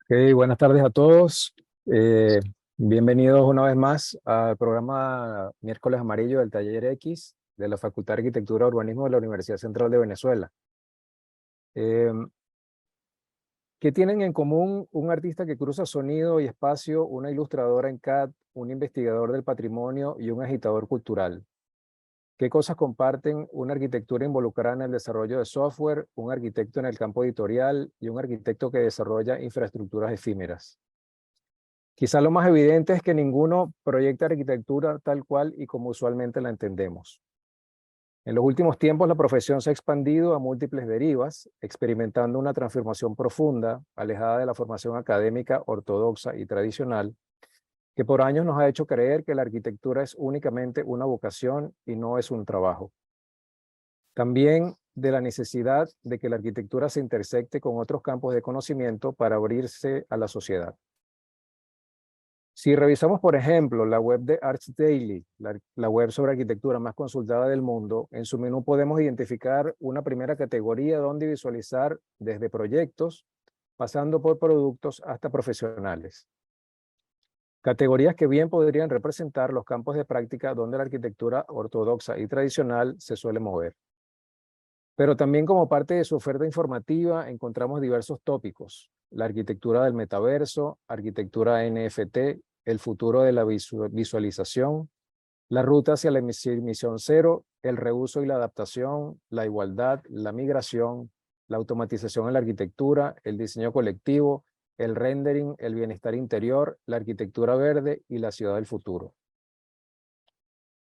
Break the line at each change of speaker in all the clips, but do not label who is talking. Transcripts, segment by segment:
Buenas tardes a todos. Eh, Bienvenidos una vez más al programa Miércoles Amarillo del Taller X de la Facultad de Arquitectura y Urbanismo de la Universidad Central de Venezuela. Eh, ¿Qué tienen en común un artista que cruza sonido y espacio, una ilustradora en CAD, un investigador del patrimonio y un agitador cultural? ¿Qué cosas comparten una arquitectura involucrada en el desarrollo de software, un arquitecto en el campo editorial y un arquitecto que desarrolla infraestructuras efímeras? Quizá lo más evidente es que ninguno proyecta arquitectura tal cual y como usualmente la entendemos. En los últimos tiempos la profesión se ha expandido a múltiples derivas, experimentando una transformación profunda, alejada de la formación académica ortodoxa y tradicional, que por años nos ha hecho creer que la arquitectura es únicamente una vocación y no es un trabajo. También de la necesidad de que la arquitectura se intersecte con otros campos de conocimiento para abrirse a la sociedad. Si revisamos, por ejemplo, la web de Arts Daily, la web sobre arquitectura más consultada del mundo, en su menú podemos identificar una primera categoría donde visualizar desde proyectos, pasando por productos hasta profesionales. Categorías que bien podrían representar los campos de práctica donde la arquitectura ortodoxa y tradicional se suele mover. Pero también como parte de su oferta informativa encontramos diversos tópicos: la arquitectura del metaverso, arquitectura NFT, el futuro de la visualización, la ruta hacia la emisión cero, el reuso y la adaptación, la igualdad, la migración, la automatización en la arquitectura, el diseño colectivo, el rendering, el bienestar interior, la arquitectura verde y la ciudad del futuro.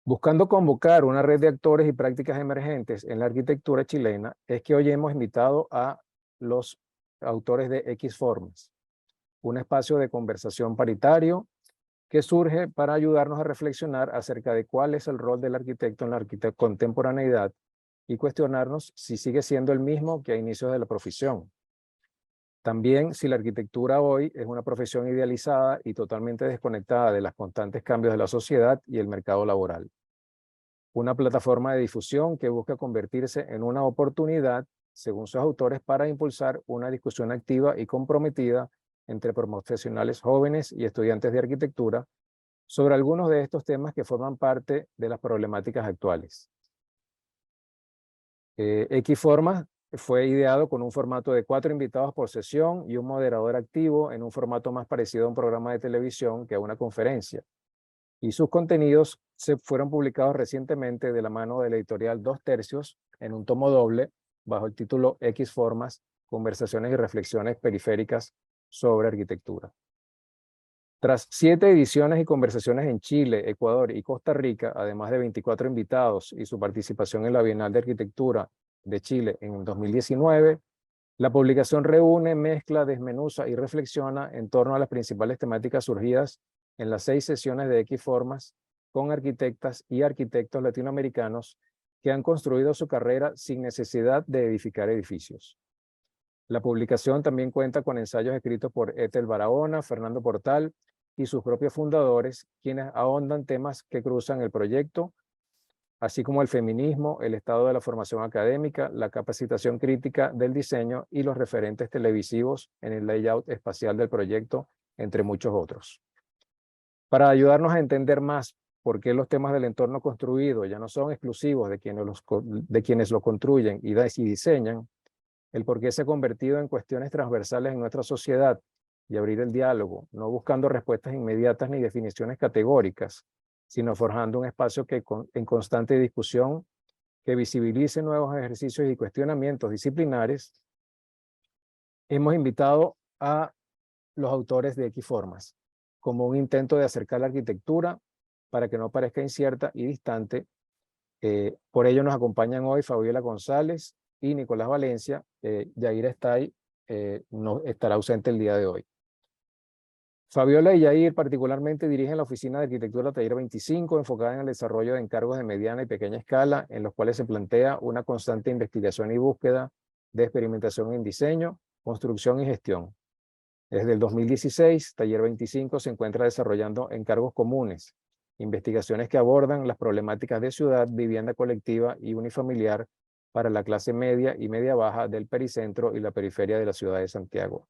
Buscando convocar una red de actores y prácticas emergentes en la arquitectura chilena, es que hoy hemos invitado a los autores de X-Formas, un espacio de conversación paritario que surge para ayudarnos a reflexionar acerca de cuál es el rol del arquitecto en la contemporaneidad y cuestionarnos si sigue siendo el mismo que a inicios de la profesión. También si la arquitectura hoy es una profesión idealizada y totalmente desconectada de los constantes cambios de la sociedad y el mercado laboral. Una plataforma de difusión que busca convertirse en una oportunidad, según sus autores, para impulsar una discusión activa y comprometida entre profesionales jóvenes y estudiantes de arquitectura sobre algunos de estos temas que forman parte de las problemáticas actuales. Xforma fue ideado con un formato de 4 invitados por sesión y un moderador activo en un formato más parecido a un programa de televisión que a una conferencia. Y sus contenidos se fueron publicados recientemente de la mano de la editorial 2/3 en un tomo doble bajo el título Xformas, Conversaciones y Reflexiones Periféricas sobre Arquitectura. Tras 7 ediciones y conversaciones en Chile, Ecuador y Costa Rica, además de 24 invitados y su participación en la Bienal de Arquitectura de Chile en 2019, la publicación reúne, mezcla, desmenuza y reflexiona en torno a las principales temáticas surgidas en las 6 sesiones de Xformas con arquitectas y arquitectos latinoamericanos que han construido su carrera sin necesidad de edificar edificios. La publicación también cuenta con ensayos escritos por Ethel Barahona, Fernando Portal y sus propios fundadores, quienes ahondan temas que cruzan el proyecto, así como el feminismo, el estado de la formación académica, la capacitación crítica del diseño y los referentes televisivos en el layout espacial del proyecto, entre muchos otros. Para ayudarnos a entender más por qué los temas del entorno construido ya no son exclusivos de quienes lo construyen y diseñan, el por qué se ha convertido en cuestiones transversales en nuestra sociedad y abrir el diálogo, no buscando respuestas inmediatas ni definiciones categóricas, sino forjando un espacio en constante discusión que visibilice nuevos ejercicios y cuestionamientos disciplinares. Hemos invitado a los autores de Xformas como un intento de acercar la arquitectura para que no parezca incierta y distante. Por ello nos acompañan hoy Fabiola González y Nicolás Valencia. Yair no estará ausente el día de hoy. Fabiola y Yair particularmente dirigen la Oficina de Arquitectura Taller 25, enfocada en el desarrollo de encargos de mediana y pequeña escala, en los cuales se plantea una constante investigación y búsqueda de experimentación en diseño, construcción y gestión. Desde el 2016, Taller 25 se encuentra desarrollando encargos comunes, investigaciones que abordan las problemáticas de ciudad, vivienda colectiva y unifamiliar para la clase media y media baja del pericentro y la periferia de la ciudad de Santiago.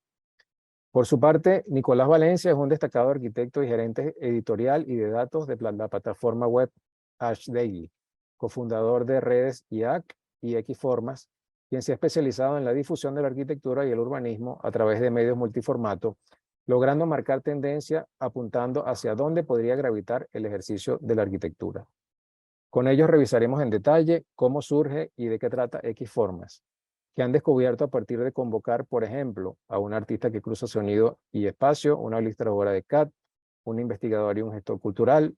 Por su parte, Nicolás Valencia es un destacado arquitecto y gerente editorial y de datos de la plataforma web AshDaily, cofundador de redes IAC y Xformas, quien se ha especializado en la difusión de la arquitectura y el urbanismo a través de medios multiformato, logrando marcar tendencia apuntando hacia dónde podría gravitar el ejercicio de la arquitectura. Con ellos revisaremos en detalle cómo surge y de qué trata Xformas, que han descubierto a partir de convocar, por ejemplo, a un artista que cruza sonido y espacio, una ilustradora de CAD, un investigador y un gestor cultural,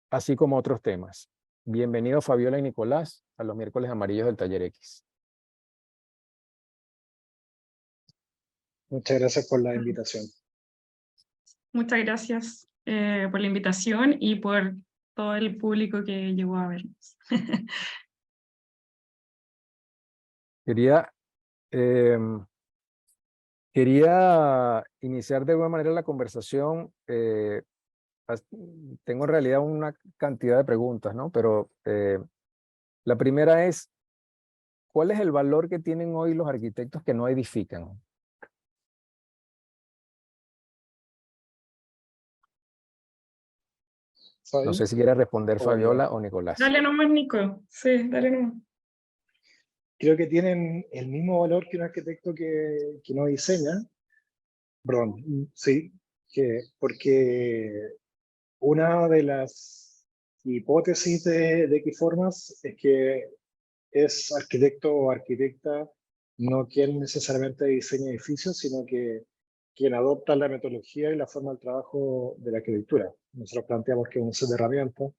así como otros temas. Bienvenidos Fabiola y Nicolás a los miércoles amarillos del Taller X.
Muchas gracias por la invitación.
Muchas gracias por la invitación y por todo el público que llegó a vernos.
Quería iniciar de alguna manera la conversación. Tengo en realidad una cantidad de preguntas, ¿no? Pero la primera es, ¿cuál es el valor que tienen hoy los arquitectos que no edifican? No sé si quiere responder Fabiola o Nicolás.
Dale nomás, Nico. Sí, dale nomás.
Creo que tienen el mismo valor que un arquitecto que no diseña. Perdón, sí, porque una de las hipótesis de Xformas es que es arquitecto o arquitecta no quien necesariamente diseña edificios, sino que quien adopta la metodología y la forma de trabajo de la arquitectura. Nosotros planteamos que es un set de herramientas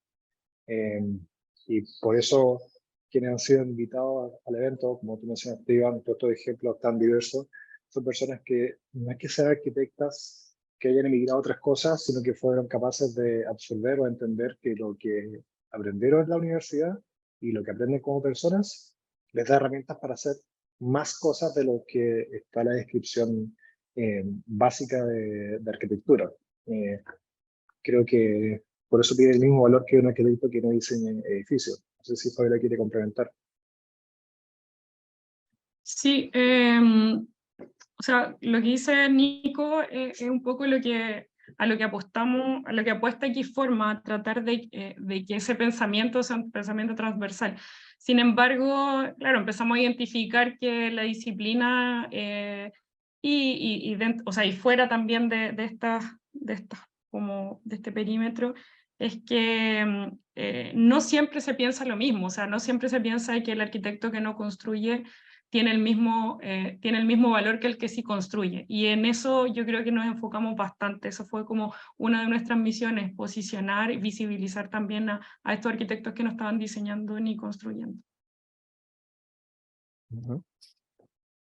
y por eso quienes han sido invitados al evento, como tú mencionaste, Iván, todos estos ejemplos tan diversos, son personas que no es que sean arquitectas que hayan emigrado a otras cosas, sino que fueron capaces de absorber o entender que lo que aprendieron en la universidad y lo que aprenden como personas les da herramientas para hacer más cosas de lo que está en la descripción básica de arquitectura. Creo que por eso tiene el mismo valor que un arquitecto que no diseña edificios. No sé si Fabiola quiere complementar.
Sí, o sea, lo que dice Nico es un poco a lo que apostamos, a lo que apuesta Xforma, a tratar de que ese pensamiento sea un pensamiento transversal. Sin embargo, claro, empezamos a identificar que la disciplina o sea, y fuera también de este perímetro, es que no siempre se piensa lo mismo, o sea, no siempre se piensa que el arquitecto que no construye tiene el mismo valor que el que sí construye. Y en eso yo creo que nos enfocamos bastante. Eso fue como una de nuestras misiones, posicionar y visibilizar también a estos arquitectos que no estaban diseñando ni construyendo.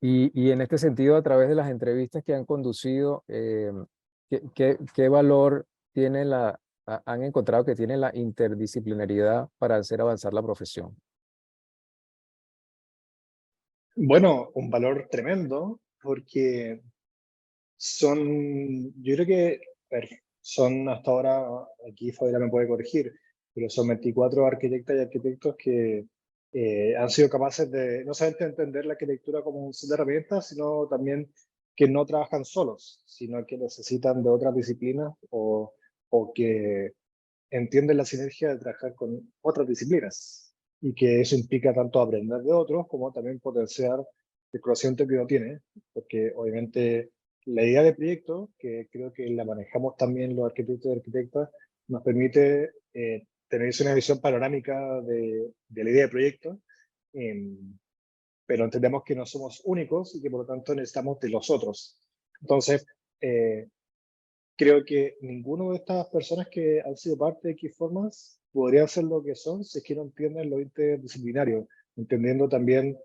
Y en este sentido, a través de las entrevistas que han conducido, ¿qué valor tiene han encontrado que tiene la interdisciplinaridad para hacer avanzar la profesión?
Bueno, un valor tremendo, porque yo creo que son hasta ahora, aquí Fabiola me puede corregir, pero son 24 arquitectas y arquitectos que han sido capaces de no solamente entender la arquitectura como un set de herramientas, sino también que no trabajan solos, sino que necesitan de otras disciplinas o que entienden la sinergia de trabajar con otras disciplinas y que eso implica tanto aprender de otros como también potenciar el conocimiento que uno tiene, porque obviamente la idea de proyecto, que creo que la manejamos también los arquitectos y arquitectas, nos permite tener una visión panorámica de la idea de proyecto, pero entendemos que no somos únicos y que por lo tanto necesitamos de los otros. Entonces, creo que ninguno de estas personas que han sido parte de Xformas podrían ser lo que son si es que no entienden lo interdisciplinario, entendiendo también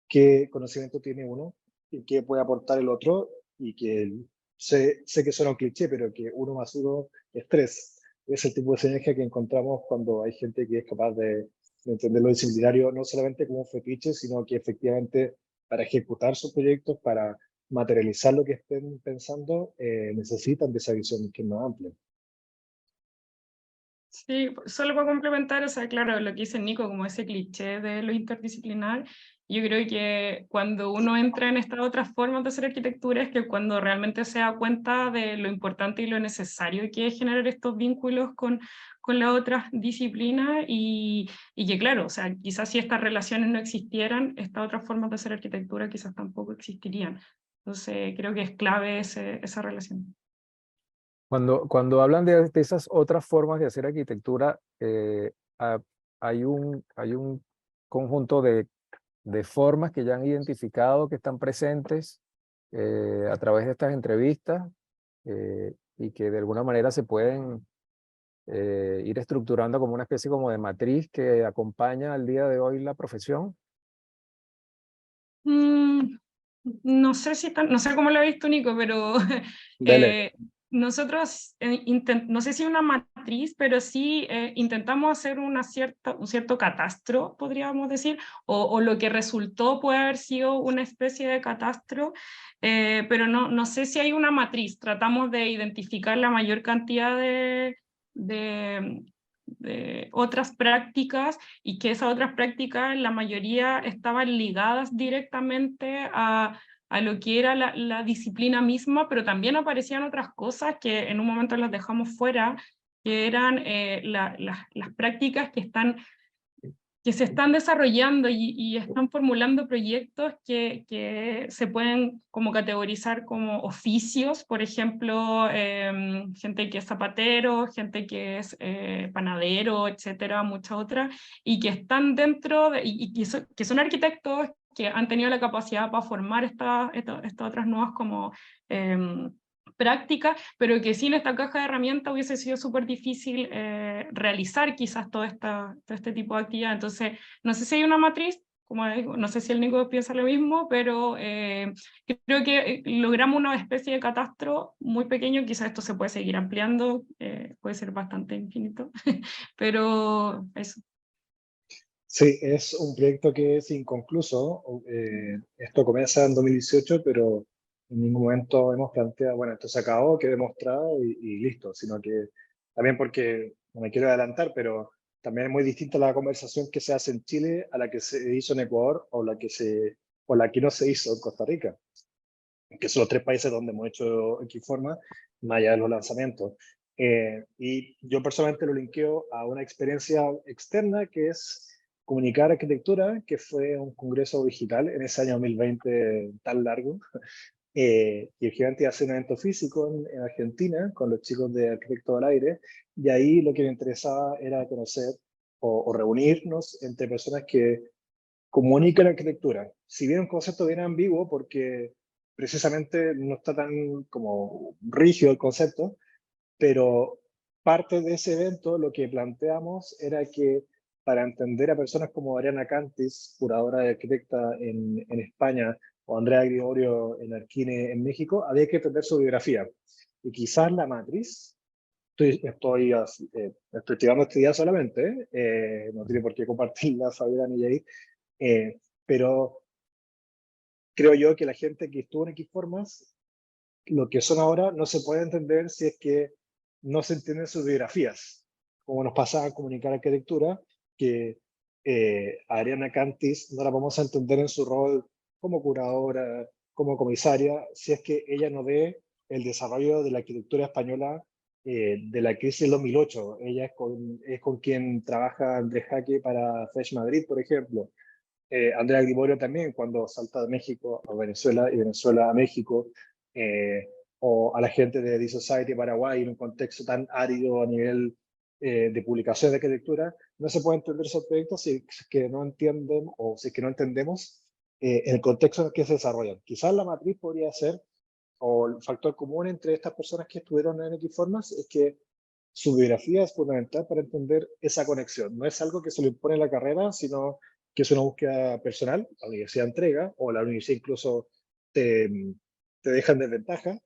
qué conocimiento tiene uno y qué puede aportar el otro, y que sé que suena un cliché, pero que 1 más 1 es 3. Es el tipo de sinergia que encontramos cuando hay gente que es capaz de entender lo disciplinario no solamente como un fetiche, sino que efectivamente para ejecutar sus proyectos, para materializar lo que estén pensando, necesitan de esa visión que es más amplia.
Sí, solo para complementar, o sea, claro, lo que dice Nico, como ese cliché de lo interdisciplinar, yo creo que cuando uno entra en estas otras formas de hacer arquitectura es que cuando realmente se da cuenta de lo importante y lo necesario que es generar estos vínculos con las otras disciplinas y que claro, o sea, quizás si estas relaciones no existieran, estas otras formas de hacer arquitectura quizás tampoco existirían. Entonces creo que es clave esa relación.
Cuando hablan de esas otras formas de hacer arquitectura, hay un conjunto de formas que ya han identificado, que están presentes a través de estas entrevistas y que de alguna manera se pueden ir estructurando como una especie como de matriz que acompaña al día de hoy la profesión.
No sé no sé cómo lo ha visto Nico, pero
Dale.
nosotros, no sé si una matriz, pero sí intentamos hacer un cierto catastro, podríamos decir, o lo que resultó puede haber sido una especie de catastro, pero no sé si hay una matriz. Tratamos de identificar la mayor cantidad de otras prácticas y que esas otras prácticas, la mayoría estaban ligadas directamente a lo que era la disciplina misma, pero también aparecían otras cosas que en un momento las dejamos fuera, que eran las prácticas que se están desarrollando y están formulando proyectos que se pueden como categorizar como oficios, por ejemplo, gente que es zapatero, gente que es panadero, etcétera, muchas otras, y que están dentro, que son arquitectos que han tenido la capacidad para formar estas otras nuevas como práctica, pero que sin esta caja de herramientas hubiese sido súper difícil realizar quizás todo este tipo de actividad. Entonces, no sé si hay una matriz, como digo, no sé si el Nico piensa lo mismo, pero creo que logramos una especie de catastro muy pequeño, quizás esto se puede seguir ampliando, puede ser bastante infinito, pero eso.
Sí, es un proyecto que es inconcluso. Esto comienza en 2018, pero en ningún momento hemos planteado, bueno, esto se acabó, quedó demostrado y listo, sino que también porque, no me quiero adelantar, pero también es muy distinta la conversación que se hace en Chile a la que se hizo en Ecuador o la que no se hizo en Costa Rica, que son los tres países donde hemos hecho Xforma, más allá de los lanzamientos. Y yo personalmente lo linkeo a una experiencia externa que es Comunicar Arquitectura, que fue un congreso digital en ese año 2020 tan largo. Y el gigante hace un evento físico en Argentina con los chicos de Arquitectos al Aire, y ahí lo que me interesaba era conocer o reunirnos entre personas que comunican arquitectura. Si bien un concepto bien ambiguo, porque precisamente no está tan como rígido el concepto, pero parte de ese evento lo que planteamos era que para entender a personas como Ariana Cantis, curadora de arquitecta en España, o Andrea Gregorio en Arquine en México, había que entender su biografía. Y quizás la matriz, estoy tirando esta idea solamente, no tiene por qué compartirla Fabián y Jair, pero creo yo que la gente que estuvo en Xformas, lo que son ahora, no se puede entender si es que no se entienden sus biografías, como nos pasaba en Comunicar Arquitectura, que a Ariana Cantis no la vamos a entender en su rol como curadora, como comisaria, si es que ella no ve el desarrollo de la arquitectura española de la crisis del 2008. Ella es con quien trabaja Andrés Jaque para Fresh Madrid, por ejemplo. Andrea Gregorio también, cuando salta de México a Venezuela y Venezuela a México, o a la gente de The Society Paraguay en un contexto tan árido a nivel de publicación de arquitectura, no se puede entender esos proyectos si es que no entienden o si es que no entendemos el contexto en el que se desarrollan. Quizás la matriz podría ser, o el factor común entre estas personas que estuvieron en Xformas, es que su biografía es fundamental para entender esa conexión. No es algo que se le impone en la carrera, sino que es una búsqueda personal. La universidad entrega, o la universidad incluso te, te deja en desventaja,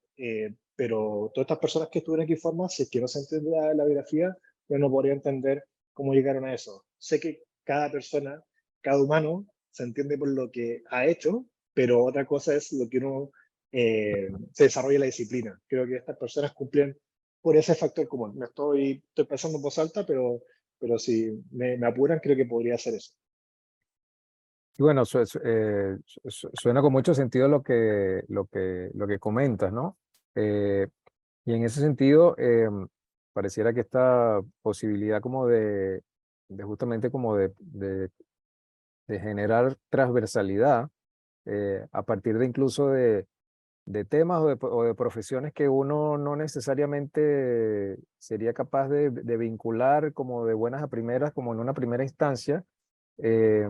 pero todas estas personas que estuvieron aquí formas, si es que no se entiende la biografía, yo no podría entender cómo llegaron a eso. Sé que cada persona, cada humano, se entiende por lo que ha hecho, pero otra cosa es lo que uno se desarrolla en la disciplina. Creo que estas personas cumplen por ese factor común. Estoy pensando en voz alta, pero si me apuran, creo que podría ser eso.
Y bueno, suena con mucho sentido lo que comentas, ¿no? Y en ese sentido, pareciera que esta posibilidad como de justamente como de generar transversalidad a partir de incluso de temas o de profesiones que uno no necesariamente sería capaz de vincular como de buenas a primeras, como en una primera instancia, eh,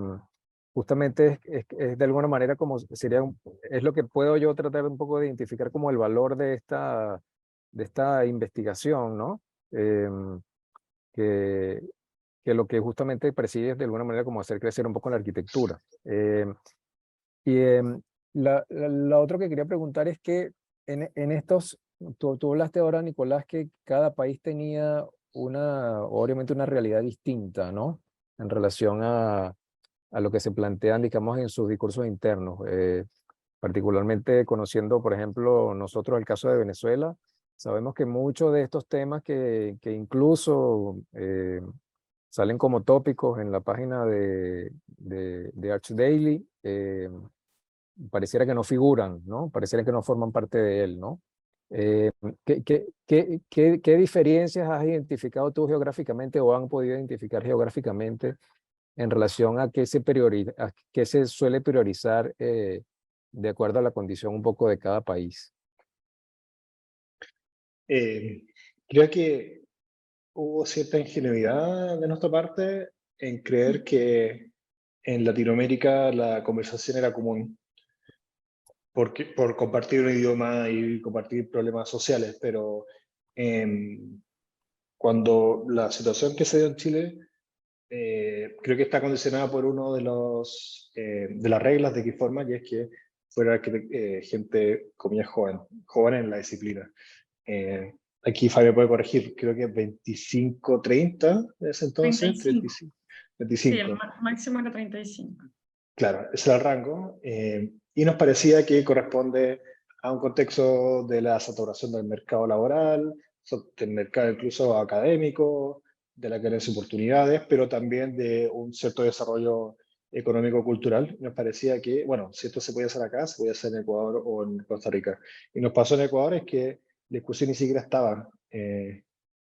justamente es de alguna manera como es lo que puedo yo tratar un poco de identificar como el valor de esta investigación, ¿no? Que, que lo que justamente persigue es de alguna manera como hacer crecer un poco la arquitectura. Y la otra que quería preguntar es que en estos, tú hablaste ahora, Nicolás, que cada país tenía obviamente una realidad distinta, ¿no? En relación a lo que se plantean, digamos, en sus discursos internos. Particularmente conociendo, por ejemplo, nosotros el caso de Venezuela, sabemos que muchos de estos temas que incluso salen como tópicos en la página de Arch Daily, pareciera que no figuran, ¿no? Pareciera que no forman parte de él, ¿no? Eh, ¿qué diferencias has identificado tú geográficamente o han podido identificar geográficamente en relación a a qué se suele priorizar de acuerdo a la condición un poco de cada país?
Creo que hubo cierta ingenuidad de nuestra parte en creer que en Latinoamérica la conversación era común por compartir un idioma y compartir problemas sociales, pero cuando la situación que se dio en Chile creo que está condicionada por uno de las reglas de qué forma, y es que fuera gente, comillas, joven en la disciplina. Aquí Fabio puede corregir, creo que 25, 30 de ese entonces,
35.
35.
Sí, el máximo era 35.
Claro, ese era el rango. Y nos parecía que corresponde a un contexto de la saturación del mercado laboral, del mercado incluso académico, de la carencia de oportunidades, pero también de un cierto desarrollo económico-cultural. Nos parecía que, bueno, si esto se puede hacer acá, se puede hacer en Ecuador o en Costa Rica. Y nos pasó en Ecuador es que la discusión ni siquiera estaba,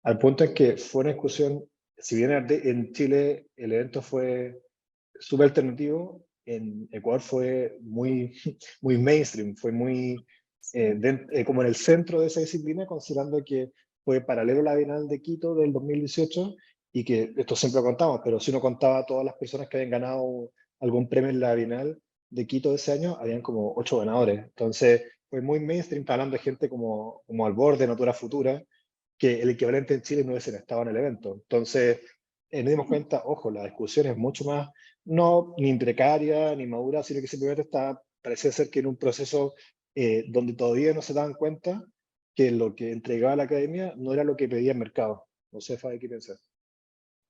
al punto en que fue una discusión, si bien en Chile el evento fue súper alternativo, en Ecuador fue muy, muy mainstream, fue muy como en el centro de esa disciplina, considerando que fue paralelo a la Bienal de Quito del 2018 y que esto siempre lo contamos, pero si uno contaba a todas las personas que habían ganado algún premio en la Bienal de Quito de ese año, habían como 8 ganadores. Entonces fue muy mainstream, hablando de gente como Al Borde, Natura Futura, que el equivalente en Chile no hubiesen estado en el evento. Entonces nos dimos cuenta, ojo, la discusión es mucho más no ni precaria ni madura, sino que simplemente parecía ser que en un proceso donde todavía no se daban cuenta que lo que entregaba la academia no era lo que pedía el mercado. No sé, Fabi, ¿qué piensas?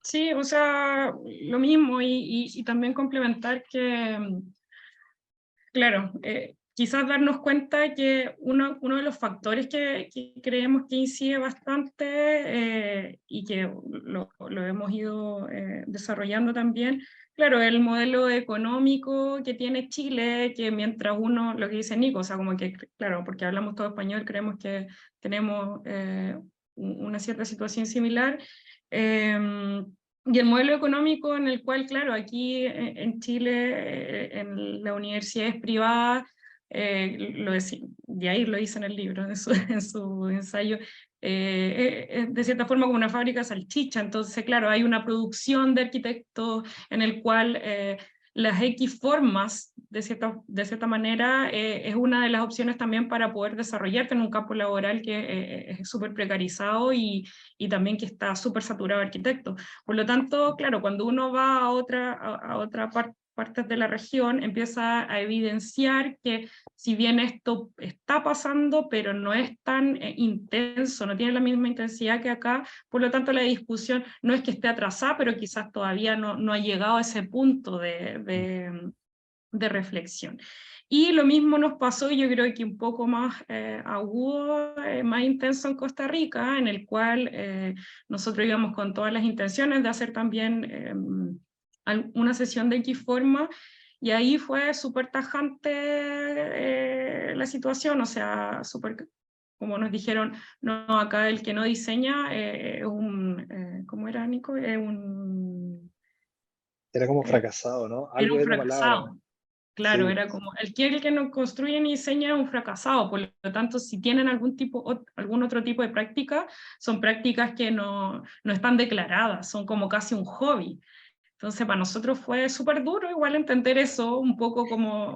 Sí, o sea, lo mismo y también complementar que, claro, quizás darnos cuenta que uno de los factores que creemos que incide bastante y que lo hemos ido desarrollando también, claro, el modelo económico que tiene Chile, que mientras uno, lo que dice Nico, o sea, como que, claro, porque hablamos todo español, creemos que tenemos una cierta situación similar. Y el modelo económico en el cual, claro, aquí en Chile, en la universidad es privada, de ahí lo dice en el libro, en su ensayo, de cierta forma como una fábrica de salchicha. Entonces, claro, hay una producción de arquitectos en el cual las X formas, de cierta manera, es una de las opciones también para poder desarrollarte en un campo laboral que es súper precarizado y también que está súper saturado de arquitectos. Por lo tanto, claro, cuando uno va a otra partes de la región, empieza a evidenciar que si bien esto está pasando, pero no es tan intenso, no tiene la misma intensidad que acá, por lo tanto la discusión no es que esté atrasada, pero quizás todavía no ha llegado a ese punto de reflexión. Y lo mismo nos pasó, yo creo que un poco más agudo, más intenso en Costa Rica, en el cual nosotros íbamos con todas las intenciones de hacer también una sesión de Xforma, y ahí fue súper tajante la situación, o sea, súper, como nos dijeron, no, acá el que no diseña es ¿cómo era, Nico?
Era como fracasado, ¿no?
Era
Algo
un
de una palabra.
fracasado. Claro,
Sí.
era como el que no construye ni diseña es un fracasado, por lo tanto, si tienen algún otro tipo de práctica, son prácticas que no están declaradas, son como casi un hobby. Entonces, para nosotros fue súper duro igual entender eso, un poco como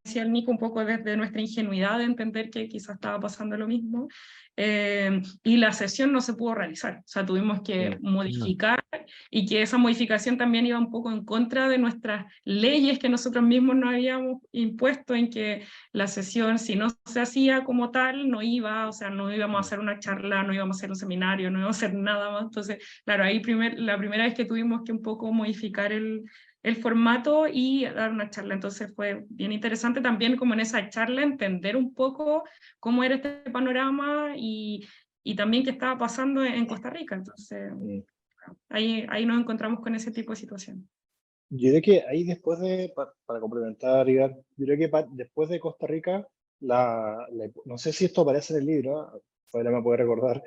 decía el Nico, un poco desde nuestra ingenuidad de entender que quizás estaba pasando lo mismo. Y la sesión no se pudo realizar, o sea, tuvimos que modificar, y que esa modificación también iba un poco en contra de nuestras leyes que nosotros mismos nos habíamos impuesto, en que la sesión, si no se hacía como tal, no iba, o sea, no íbamos a hacer una charla, no íbamos a hacer un seminario, no íbamos a hacer nada más. Entonces, claro, ahí la primera vez que tuvimos que un poco modificar el formato y dar una charla. Entonces fue bien interesante también, como en esa charla, entender un poco cómo era este panorama y también qué estaba pasando en Costa Rica. Entonces, ahí nos encontramos con ese tipo de situación.
Yo creo que ahí después de, para complementar, Igar, yo creo que después de Costa Rica, no sé si esto aparece en el libro, ahora me puede recordar,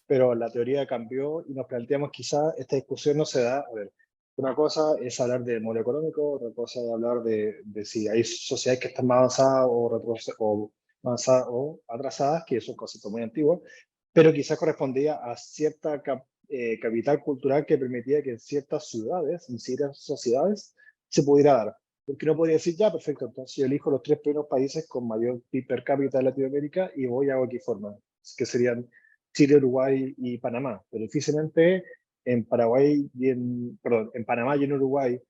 pero la teoría cambió y nos planteamos quizá esta discusión no se da, a ver, una cosa es hablar del modelo económico, otra cosa es hablar de si hay sociedades que están más avanzadas o atrasadas, que es un concepto muy antiguo, pero quizás correspondía a cierta capital cultural que permitía que en ciertas ciudades, en ciertas sociedades, se pudiera dar. Porque no podría decir, ya, perfecto, entonces yo elijo los 3 primeros países con mayor PIB per cápita de Latinoamérica y voy a Xforma, que serían Chile, Uruguay y Panamá. Pero difícilmente en Paraguay en Panamá y en Uruguay,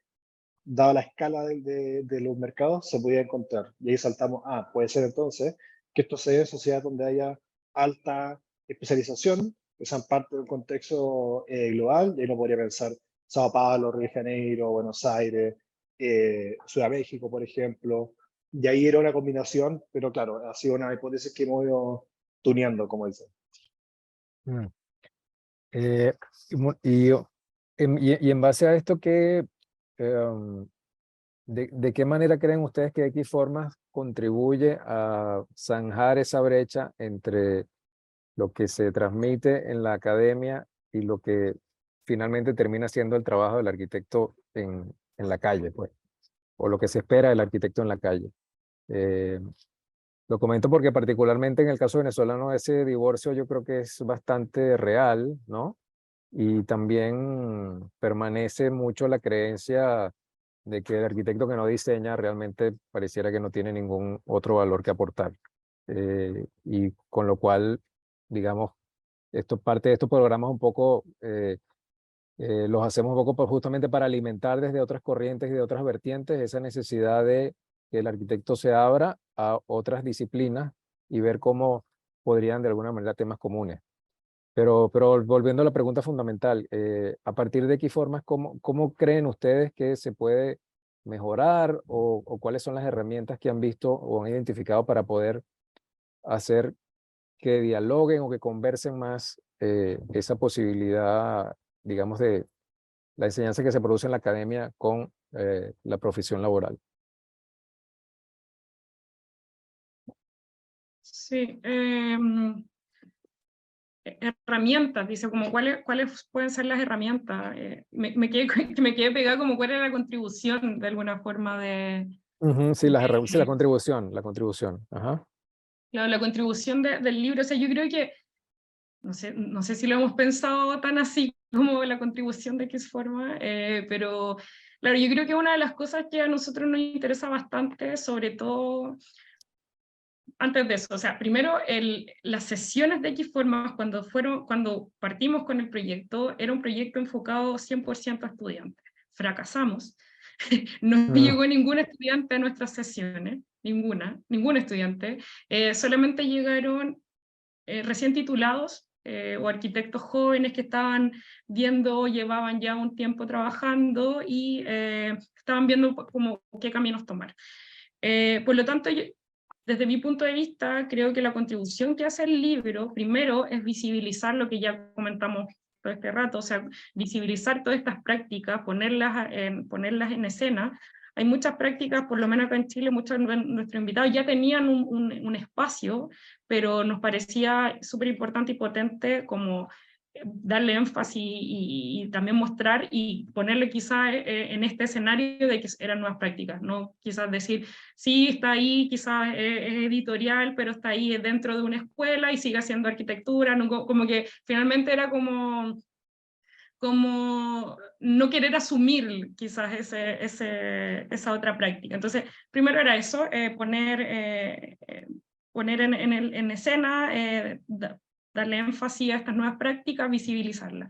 dada la escala de los mercados, se podía encontrar. Y ahí saltamos, puede ser entonces que esto sea en sociedades donde haya alta especialización, que sean parte de un contexto global, y ahí no podría pensar Sao Paulo, Río de Janeiro, Buenos Aires, Ciudad de México, por ejemplo. Y ahí era una combinación, pero claro, ha sido una hipótesis que hemos ido tuneando, como dicen.
Y en base a esto, ¿de qué manera creen ustedes que Xforma contribuye a zanjar esa brecha entre lo que se transmite en la academia y lo que finalmente termina siendo el trabajo del arquitecto en la calle, pues, o lo que se espera del arquitecto en la calle? Lo comento porque particularmente en el caso venezolano ese divorcio yo creo que es bastante real, ¿no? Y también permanece mucho la creencia de que el arquitecto que no diseña realmente pareciera que no tiene ningún otro valor que aportar. Y con lo cual, digamos, parte de estos programas un poco los hacemos un poco justamente para alimentar desde otras corrientes y de otras vertientes esa necesidad de que el arquitecto se abra a otras disciplinas y ver cómo podrían de alguna manera temas comunes. Pero volviendo a la pregunta fundamental, a partir de qué formas, ¿cómo creen ustedes que se puede mejorar o cuáles son las herramientas que han visto o han identificado para poder hacer que dialoguen o que conversen más esa posibilidad, digamos, de la enseñanza que se produce en la academia con la profesión laboral?
Sí, herramientas, dice, como cuáles pueden ser las herramientas. Me quedé pegada como cuál era la contribución de alguna forma
Sí, la contribución. Ajá.
la contribución del libro. O sea, yo creo que, no sé si lo hemos pensado tan así como la contribución de Xforma, pero claro, yo creo que una de las cosas que a nosotros nos interesa bastante, sobre todo antes de eso, o sea, primero las sesiones de Xforma cuando partimos con el proyecto, era un proyecto enfocado 100% a estudiantes. Fracasamos. No llegó ningún estudiante a nuestras sesiones, ningún estudiante. Solamente llegaron recién titulados o arquitectos jóvenes que estaban viendo, llevaban ya un tiempo trabajando y estaban viendo como qué caminos tomar. Por lo tanto, desde mi punto de vista, creo que la contribución que hace el libro, primero, es visibilizar lo que ya comentamos todo este rato, o sea, visibilizar todas estas prácticas, ponerlas en escena. Hay muchas prácticas, por lo menos acá en Chile, muchos de nuestros invitados ya tenían un espacio, pero nos parecía súper importante y potente como darle énfasis y también mostrar y ponerle quizás en este escenario de que eran nuevas prácticas, no quizás decir, sí, está ahí, quizás es editorial, pero está ahí dentro de una escuela y sigue haciendo arquitectura, no, como que finalmente era como no querer asumir quizás esa otra práctica. Entonces, primero era eso, poner en escena, darle énfasis a estas nuevas prácticas, visibilizarlas.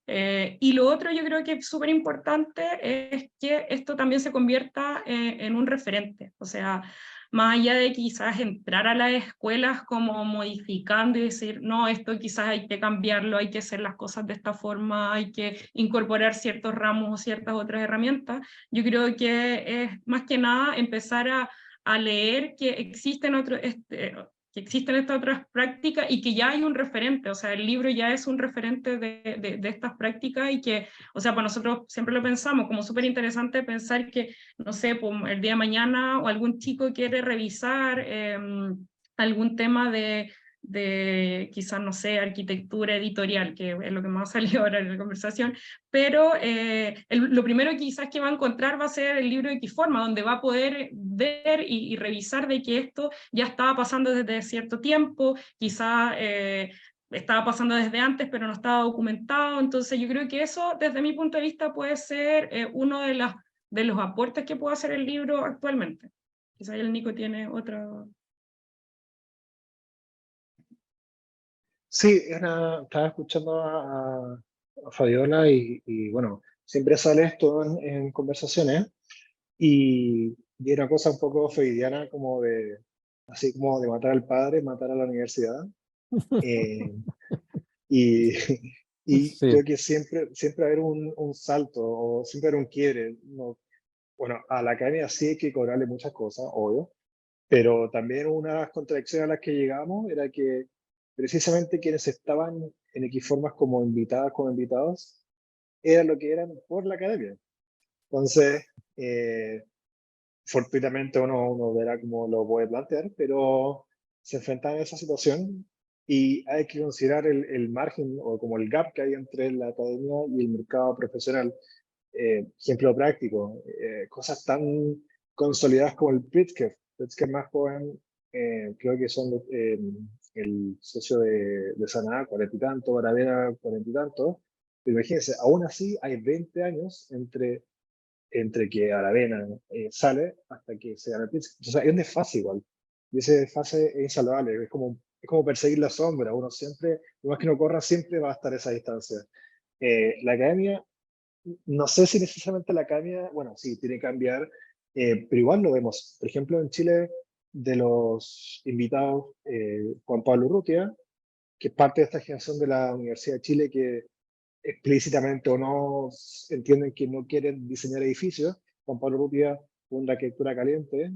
Y lo otro yo creo que es súper importante es que esto también se convierta en un referente, o sea, más allá de quizás entrar a las escuelas como modificando y decir, no, esto quizás hay que cambiarlo, hay que hacer las cosas de esta forma, hay que incorporar ciertos ramos o ciertas otras herramientas, yo creo que es más que nada empezar a leer que existen que existen estas otras prácticas y que ya hay un referente, o sea, el libro ya es un referente de estas prácticas y que, o sea, para nosotros siempre lo pensamos como súper interesante pensar que, no sé, pues, el día de mañana o algún chico quiere revisar algún tema de quizás, no sé, arquitectura editorial, que es lo que más ha salido ahora en la conversación, pero lo primero quizás que va a encontrar va a ser el libro de Xforma, donde va a poder ver y revisar de que esto ya estaba pasando desde cierto tiempo, quizás estaba pasando desde antes, pero no estaba documentado, entonces yo creo que eso, desde mi punto de vista, puede ser uno de los aportes que puede hacer el libro actualmente. Quizás el Nico tiene otra...
Sí, estaba escuchando a Fabiola y bueno, siempre sale esto en conversaciones y una cosa un poco freudiana como así como de matar al padre, matar a la universidad. Eh, y, y
Sí,
creo que siempre va a haber un salto o siempre va a haber un quiebre. No, bueno, a la academia sí hay que cobrarle muchas cosas, obvio, pero también una de las contradicciones a las que llegamos era que precisamente quienes estaban en Xformas como invitadas, como invitados, eran lo que eran por la academia. Entonces, fortuitamente uno verá cómo lo puede plantear, pero se enfrentan a esa situación y hay que considerar el margen o como el gap que hay entre la academia y el mercado profesional. Ejemplo práctico, cosas tan consolidadas como el Pritzker. Pritzker más joven, creo que son el socio de Saná, 40 y tanto, Baradera, 40 y tanto. Pero imagínense, aún así hay 20 años entre que Aravena sale hasta que se gana el Pritzker. Entonces hay un desfase igual. Y ese desfase es insalvable. Es como perseguir la sombra. Uno siempre, lo más que no corra, siempre va a estar a esa distancia. La academia no sé si necesariamente la academia, bueno, sí, tiene que cambiar, pero igual lo vemos. Por ejemplo, en Chile, de los invitados, Juan Pablo Urrutia, que es parte de esta generación de la Universidad de Chile que explícitamente o no entienden que no quieren diseñar edificios. Juan Pablo Urrutia funda Arquitectura Caliente,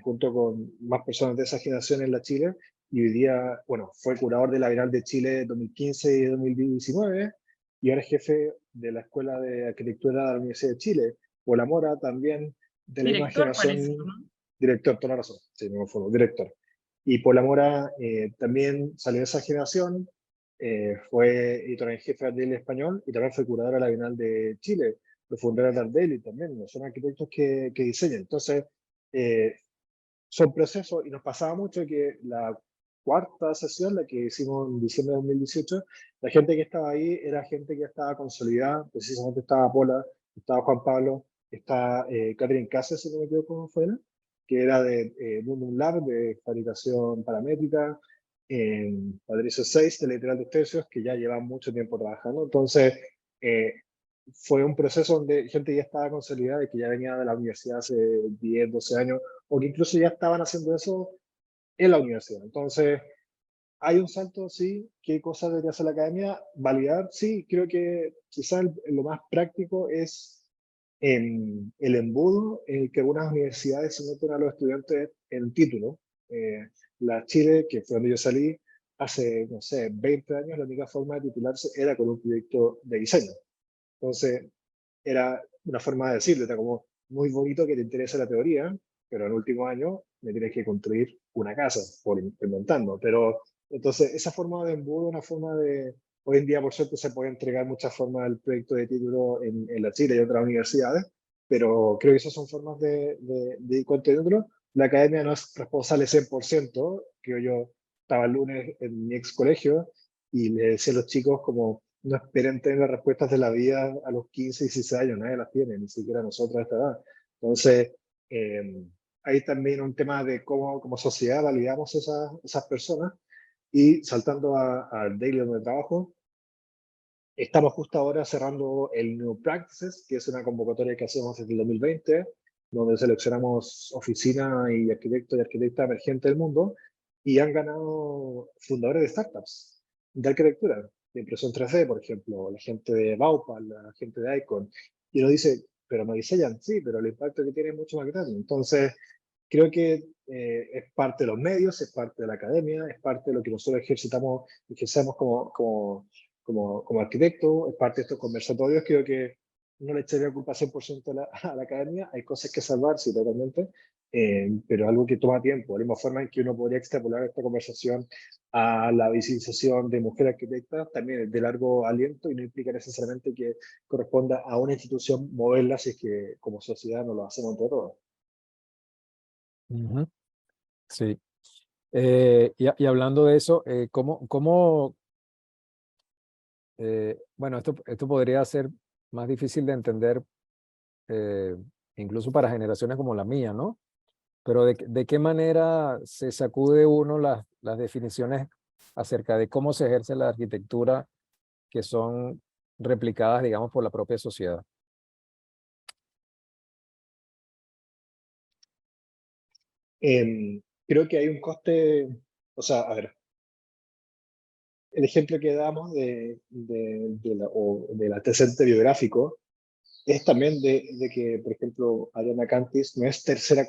junto con más personas de esa generación en la Chile, y hoy día, bueno, fue curador de la Bienal de Chile 2015 y 2019, y ahora es jefe de la Escuela de Arquitectura de la Universidad de Chile. Paula Mora también, de la misma
Director parece,
generación,
¿no?
director, toda la razón, sí, no me acuerdo, director. Y Paula Mora también salió de esa generación, fue editora en jefe del Español y también fue curadora de la Bienal de Chile, fue fundadora de Ardeli también, ¿no? Son arquitectos que diseñan. Entonces, son procesos y nos pasaba mucho que la cuarta sesión, la que hicimos en diciembre de 2018, la gente que estaba ahí era gente que estaba consolidada, precisamente estaba Pola, estaba Juan Pablo, está Catherine Cáceres, si no me equivoco cómo fue, que era de Mundum Lab, de fabricación paramétrica, Patricio 6, de Literal de Tercios, que ya lleva mucho tiempo trabajando. Entonces, eh, fue un proceso donde gente ya estaba consolidada y que ya venía de la universidad hace 10, 12 años, o que incluso ya estaban haciendo eso en la universidad. Entonces, ¿Hay un salto? Sí. ¿Qué cosas debería hacer la academia? ¿Validar? Sí, creo que quizás lo más práctico es el embudo en el que algunas universidades se meten a los estudiantes en título. La Chile, que fue donde yo salí, hace, no sé, 20 años, la única forma de titularse era con un proyecto de diseño. Entonces, era una forma de decirle, era como muy bonito que te interese la teoría, pero en el último año me tienes que construir una casa, por inventando. Pero entonces, esa forma de embudo, una forma de... Hoy en día, por suerte, se puede entregar muchas formas del proyecto de título en la Chile y otras universidades, pero creo que esas son formas de ir conteniendo. La academia no es responsable 100%, creo yo. Estaba el lunes en mi ex colegio y le decía a los chicos como no esperen tener las respuestas de la vida a los 15, 16 años, nadie las tiene, ni siquiera nosotros a esta edad. Entonces, hay también un tema de cómo como sociedad validamos esas personas y saltando al daily donde trabajo, estamos justo ahora cerrando el New Practices, que es una convocatoria que hacemos desde el 2020, donde seleccionamos oficina y arquitecta emergente del mundo, y han ganado fundadores de startups de arquitectura, de impresión 3D, por ejemplo, la gente de Baupal, la gente de Icon, y uno dice, pero no diseñan, sí, pero el impacto que tiene es mucho más grande. Entonces, creo que es parte de los medios, es parte de la academia, es parte de lo que nosotros ejercemos como arquitecto, es parte de estos conversatorios. Creo que no le echaría culpa 100% a la academia, hay cosas que salvar, sí, totalmente, pero algo que toma tiempo. De la misma forma en que uno podría extrapolar esta conversación a la visibilización de mujeres arquitectas, también es de largo aliento y no implica necesariamente que corresponda a una institución moverla si es que como sociedad no lo hacemos entre todos.
Ujú. Sí. Y hablando de eso, bueno, esto podría ser más difícil de entender, eh, incluso para generaciones como la mía, ¿no? Pero de qué manera se sacude uno las definiciones acerca de cómo se ejerce la arquitectura que son replicadas, digamos, por la propia sociedad.
Creo que hay un coste, o sea, a ver, el ejemplo que damos del antecedente biográfico es también de que, por ejemplo, Ariana Cantis no es tercera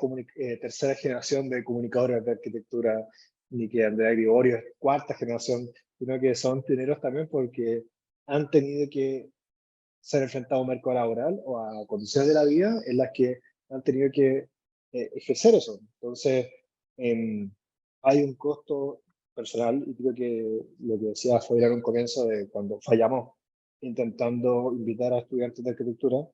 generación de comunicadores de arquitectura, ni que Andrea Gregorio es cuarta generación, sino que son pioneros también porque han tenido que ser enfrentados a un mercado laboral o a condiciones de la vida en las que han tenido que ejercer eso. Entonces, hay un costo personal y creo que lo que decía fue en un comienzo de cuando fallamos intentando invitar a estudiantes de arquitectura,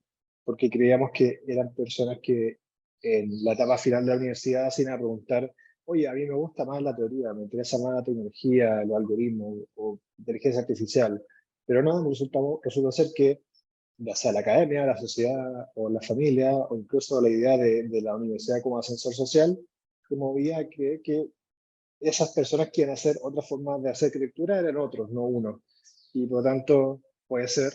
porque creíamos que eran personas que en la etapa final de la universidad se iban a preguntar, oye, a mí me gusta más la teoría, me interesa más la tecnología, los algoritmos o inteligencia artificial, pero no, resulta ser que ya sea la academia, la sociedad o la familia, o incluso la idea de la universidad como ascensor social, promovía que esas personas quieren hacer otra forma de hacer arquitectura, eran otros, no uno. Y por lo tanto, puede ser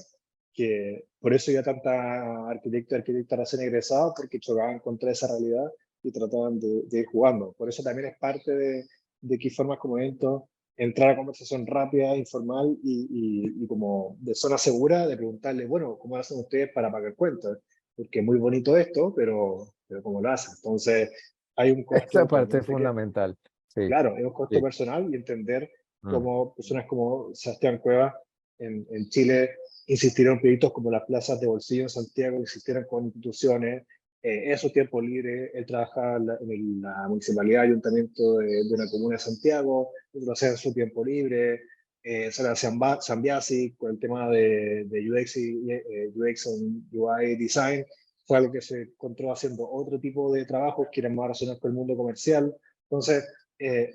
que por eso ya tanta arquitecto y arquitecta recién egresados, porque chocaban contra esa realidad y trataban de ir jugando. Por eso también es parte de que formas como esto, entrar a conversación rápida, informal y como de zona segura, de preguntarle, bueno, ¿cómo hacen ustedes para pagar cuentas? Porque es muy bonito esto, pero ¿cómo lo hacen? Entonces, hay un
Esa
costo
parte es
claramente que,
fundamental. Sí,
claro, es un costo
sí.
personal y entender
Mm.
cómo personas como Sebastián Cuevas en Chile insistieron en proyectos como las plazas de bolsillo en Santiago, insistieron con instituciones, en su tiempo libre, él trabajaba en la municipalidad, ayuntamiento de una comuna de Santiago, lo hacía en su tiempo libre, Sebastián Zambiasi con el tema de UX en UI Design, fue algo que se encontró haciendo otro tipo de trabajos que eran más relacionados con el mundo comercial. Entonces,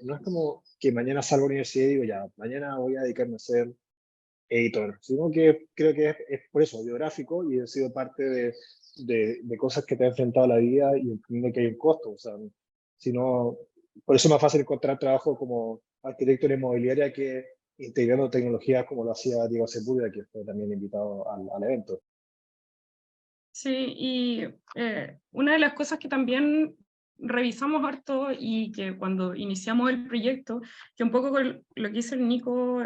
no es como que mañana salgo a la universidad y digo, ya, mañana voy a dedicarme a ser editor, sino que creo que es por eso, biográfico, y he sido parte de cosas que te ha enfrentado a la vida y entiendo que hay un costo, o sea, si no, por eso es más fácil encontrar trabajo como arquitecto en inmobiliaria que integrando tecnologías como lo hacía Diego Sepúlveda, que fue también invitado al evento.
Sí, y una de las cosas que también revisamos harto y que cuando iniciamos el proyecto, que un poco con lo que dice el Nico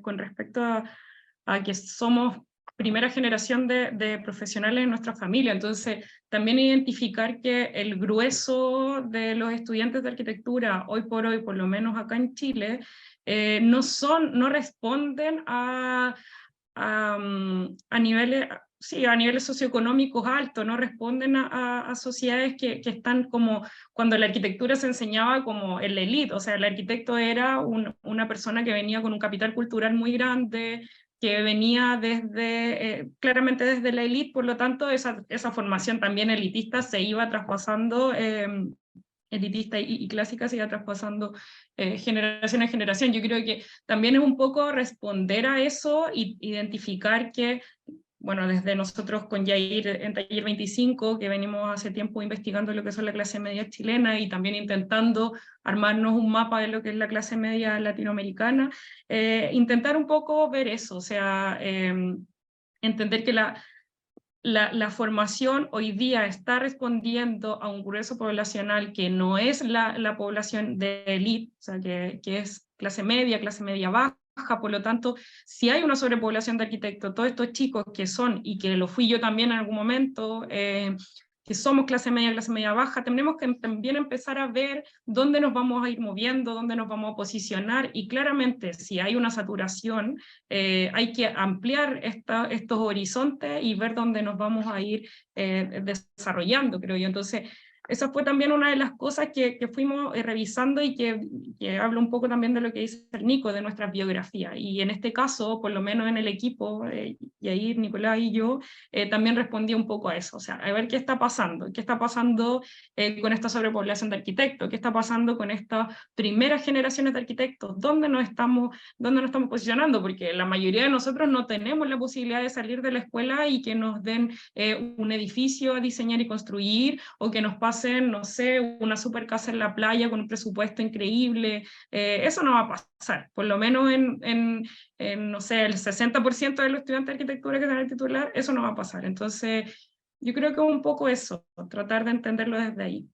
con respecto a que somos primera generación de profesionales en nuestra familia, entonces también identificar que el grueso de los estudiantes de arquitectura, hoy por hoy, por lo menos acá en Chile, no responden a niveles, sí, a niveles socioeconómicos altos, no responden a sociedades que están como cuando la arquitectura se enseñaba como en la élite, o sea, el arquitecto era una persona que venía con un capital cultural muy grande, que venía claramente desde la élite, por lo tanto esa formación también elitista se iba traspasando, elitista y clásica se iba traspasando generación en generación. Yo creo que también es un poco responder a eso e identificar que, bueno, desde nosotros con Yair en Taller 25, que venimos hace tiempo investigando lo que son la clase media chilena y también intentando armarnos un mapa de lo que es la clase media latinoamericana, intentar un poco ver eso, o sea, entender que la formación hoy día está respondiendo a un grueso poblacional que no es la población de élite, o sea, que es clase media baja, por lo tanto, si hay una sobrepoblación de arquitectos, todos estos chicos que son, y que lo fui yo también en algún momento, que somos clase media baja, tenemos que también empezar a ver dónde nos vamos a ir moviendo, dónde nos vamos a posicionar, y claramente si hay una saturación, hay que ampliar estos horizontes y ver dónde nos vamos a ir desarrollando, creo yo. Entonces, esa fue también una de las cosas que fuimos revisando y que habla un poco también de lo que dice el Nico, de nuestras biografías. Y en este caso, por lo menos en el equipo, y ahí Nicolás y yo, también respondí un poco a eso. O sea, a ver qué está pasando con esta sobrepoblación de arquitectos, qué está pasando con estas primeras generaciones de arquitectos, dónde nos estamos posicionando, porque la mayoría de nosotros no tenemos la posibilidad de salir de la escuela y que nos den un edificio a diseñar y construir, o que nos pasen, no sé, una super casa en la playa con un presupuesto increíble. Eso no va a pasar, por lo menos no sé, el 60% de los estudiantes de arquitectura que están en el titular, eso no va a pasar. Entonces, yo creo que un poco eso, tratar de entenderlo desde ahí.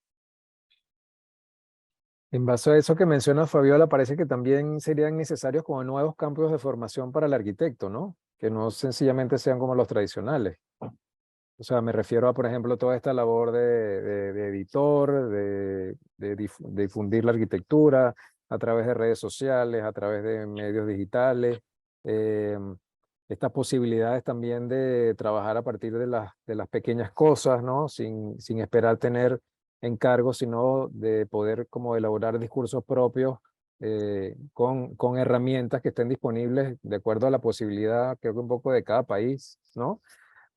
En base a eso que menciona Fabiola, parece que también serían necesarios como nuevos campos de formación para el arquitecto, ¿no? Que no sencillamente sean como los tradicionales. O sea, me refiero a, por ejemplo, toda esta labor de editor, de difundir la arquitectura a través de redes sociales, a través de medios digitales. Estas posibilidades también de trabajar a partir de las pequeñas cosas, ¿no? Sin esperar tener encargos, sino de poder como elaborar discursos propios con herramientas que estén disponibles de acuerdo a la posibilidad, creo que un poco de cada país, ¿no?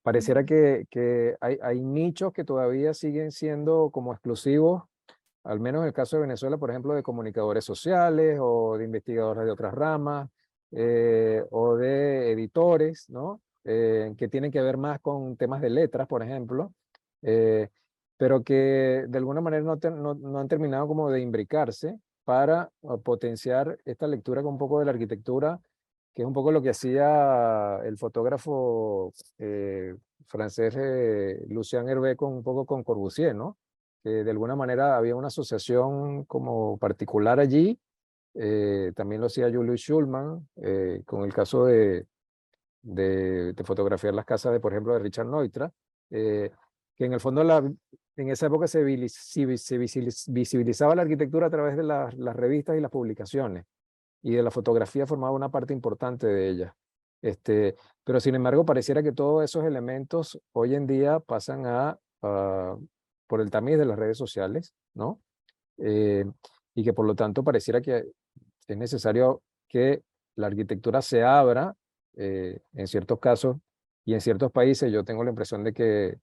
Pareciera que hay nichos que todavía siguen siendo como exclusivos, al menos en el caso de Venezuela, por ejemplo, de comunicadores sociales o de investigadores de otras ramas o de editores, ¿no? Que tienen que ver más con temas de letras, por ejemplo, pero que de alguna manera no han terminado como de imbricarse para potenciar esta lectura con un poco de la arquitectura, que es un poco lo que hacía el fotógrafo francés Lucien Hervé un poco con Corbusier, ¿no? Que de alguna manera había una asociación como particular allí. También lo hacía Julius Schulman con el caso de fotografiar las casas de, por ejemplo, de Richard Neutra, que en el fondo en esa época se visibilizaba la arquitectura a través de las revistas y las publicaciones, y de la fotografía formaba una parte importante de ella. Pero sin embargo, pareciera que todos esos elementos hoy en día pasan por el tamiz de las redes sociales, ¿no? Y que por lo tanto pareciera que es necesario que la arquitectura se abra en ciertos casos y en ciertos países. Yo tengo la impresión de que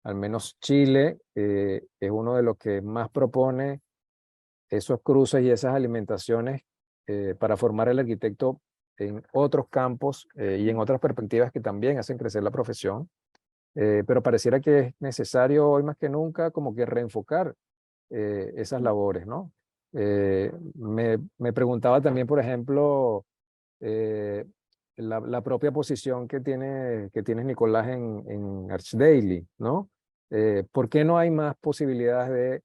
al menos Chile es uno de los que más propone esos cruces y esas alimentaciones para formar el arquitecto en otros campos y en otras perspectivas que también hacen crecer la profesión. Pero pareciera que es necesario hoy más que nunca como que reenfocar esas labores, ¿no? Me preguntaba también, por ejemplo, la propia posición que tienes, Nicolás, en Archdaily, ¿no? ¿Por qué no hay más posibilidades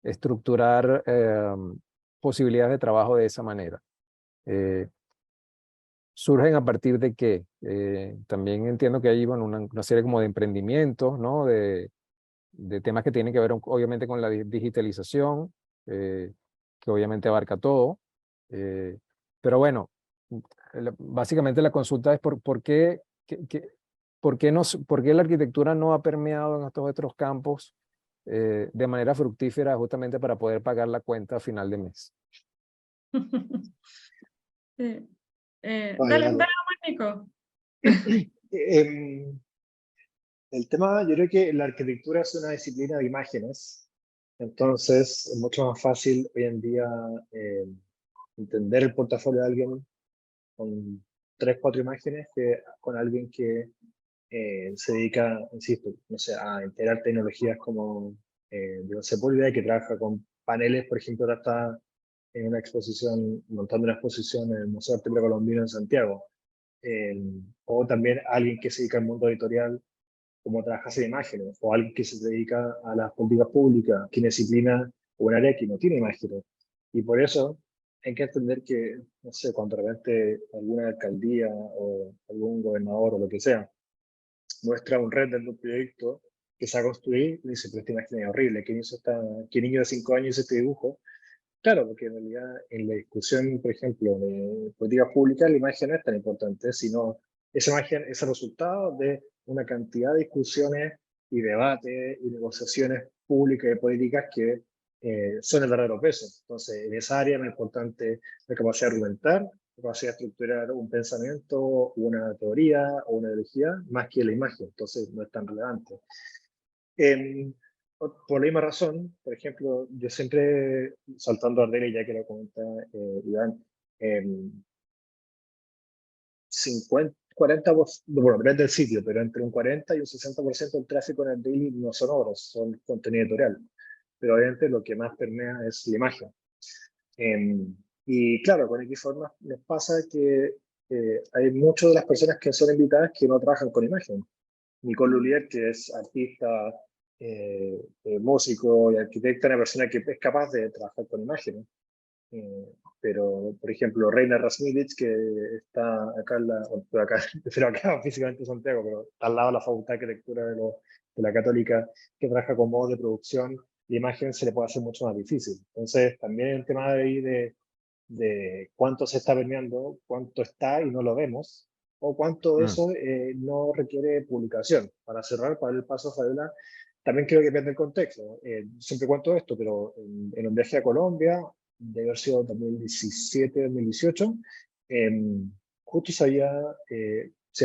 estructurar posibilidades de trabajo de esa manera. ¿Surgen a partir de qué? También entiendo que hay bueno, una serie como de emprendimientos, ¿no? De temas que tienen que ver obviamente con la digitalización, que obviamente abarca todo. Pero bueno, básicamente la consulta es por qué, por qué la arquitectura no ha permeado en estos otros campos de manera fructífera justamente para poder pagar la cuenta a final de mes.
Sí.
Vale,
dale,
vale.
dale nomás, Nico.
El tema, yo creo que la arquitectura es una disciplina de imágenes, entonces es mucho más fácil hoy en día entender el portafolio de alguien con 3, 4 imágenes que con alguien que se dedica, insisto, no sé, a integrar tecnologías como de Sepúlveda, que trabaja con paneles, por ejemplo, ahora está en una exposición, montando una exposición en el Museo de Arte Precolombino en Santiago. O también alguien que se dedica al mundo editorial, como trabaja en imágenes, o alguien que se dedica a las políticas públicas, que una disciplina o un área que no tiene imágenes. Y por eso hay que entender que, no sé, cuando de repente alguna alcaldía o algún gobernador o lo que sea muestra un render de un proyecto que se va a construir y dice, pero esta imagen es horrible, ¿qué niño de 5 años hizo este dibujo? Claro, porque en realidad en la discusión, por ejemplo, de políticas públicas, la imagen no es tan importante, sino esa imagen es el resultado de una cantidad de discusiones y debates y negociaciones públicas y políticas que son el verdadero peso. Entonces, en esa área es muy importante la capacidad de argumentar, la capacidad de estructurar un pensamiento, una teoría o una ideología, más que la imagen. Entonces, no es tan relevante. Por la misma razón, por ejemplo, yo siempre, saltando a Ardele, ya que lo comenta Iván, 40%, bueno, depende del sitio, pero entre un 40 y un 60% del tráfico en el daily no son obras, son contenido editorial. Pero obviamente lo que más permea es la imagen. Y claro, con Xforma nos pasa que hay muchas de las personas que son invitadas que no trabajan con imagen. Nicole Lulier, que es artista, músico y arquitecta, una persona que es capaz de trabajar con imágenes. Pero, por ejemplo, Reina Rasmilic, que está acá, bueno, acá, pero acá físicamente en Santiago, pero está al lado de la Facultad de Arquitectura de la Católica, que trabaja con modos de producción, la imagen se le puede hacer mucho más difícil. Entonces, también el tema de ahí de cuánto se está permeando, cuánto está y no lo vemos, o cuánto de eso no requiere publicación. Para cerrar, para el paso, Fabiola, también creo que depende del contexto. Siempre cuento esto, pero en un viaje a Colombia, de haber sido 2017, 2018, justo se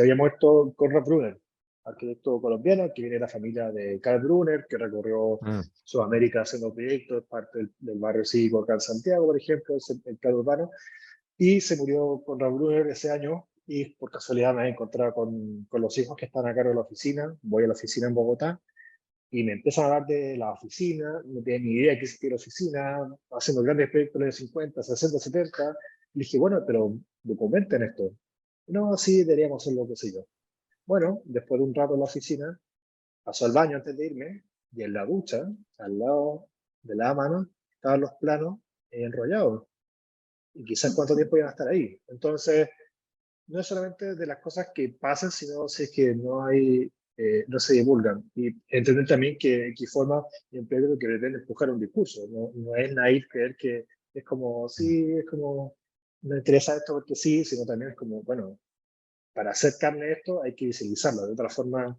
había muerto Konrad Brunner, arquitecto colombiano, que viene de la familia de Karl Brunner, que recorrió Sudamérica haciendo proyectos, parte del barrio cívico acá en Santiago, por ejemplo, el plano urbano, y se murió Konrad Brunner ese año, y por casualidad me he encontrado con los hijos que están a cargo de la oficina. Voy a la oficina en Bogotá, y me empiezan a hablar de la oficina, no tenía ni idea que existía la oficina, haciendo grandes proyectos en los 50, 60, 70. Le dije, bueno, pero documenten esto. No, sí, deberíamos hacerlo, qué sé yo. Bueno, después de un rato en la oficina, paso al baño antes de irme, y en la ducha, al lado de la mano, estaban los planos enrollados. Y quizás cuánto tiempo iban a estar ahí. Entonces, no es solamente de las cosas que pasan, sino si es que no se divulgan. Y entender también que Xforma y un proyecto que pretende empujar un discurso. No es naif creer que es como, sí, es como, me interesa esto porque sí, sino también es como, bueno, para hacer carne esto hay que visibilizarlo. De otra forma,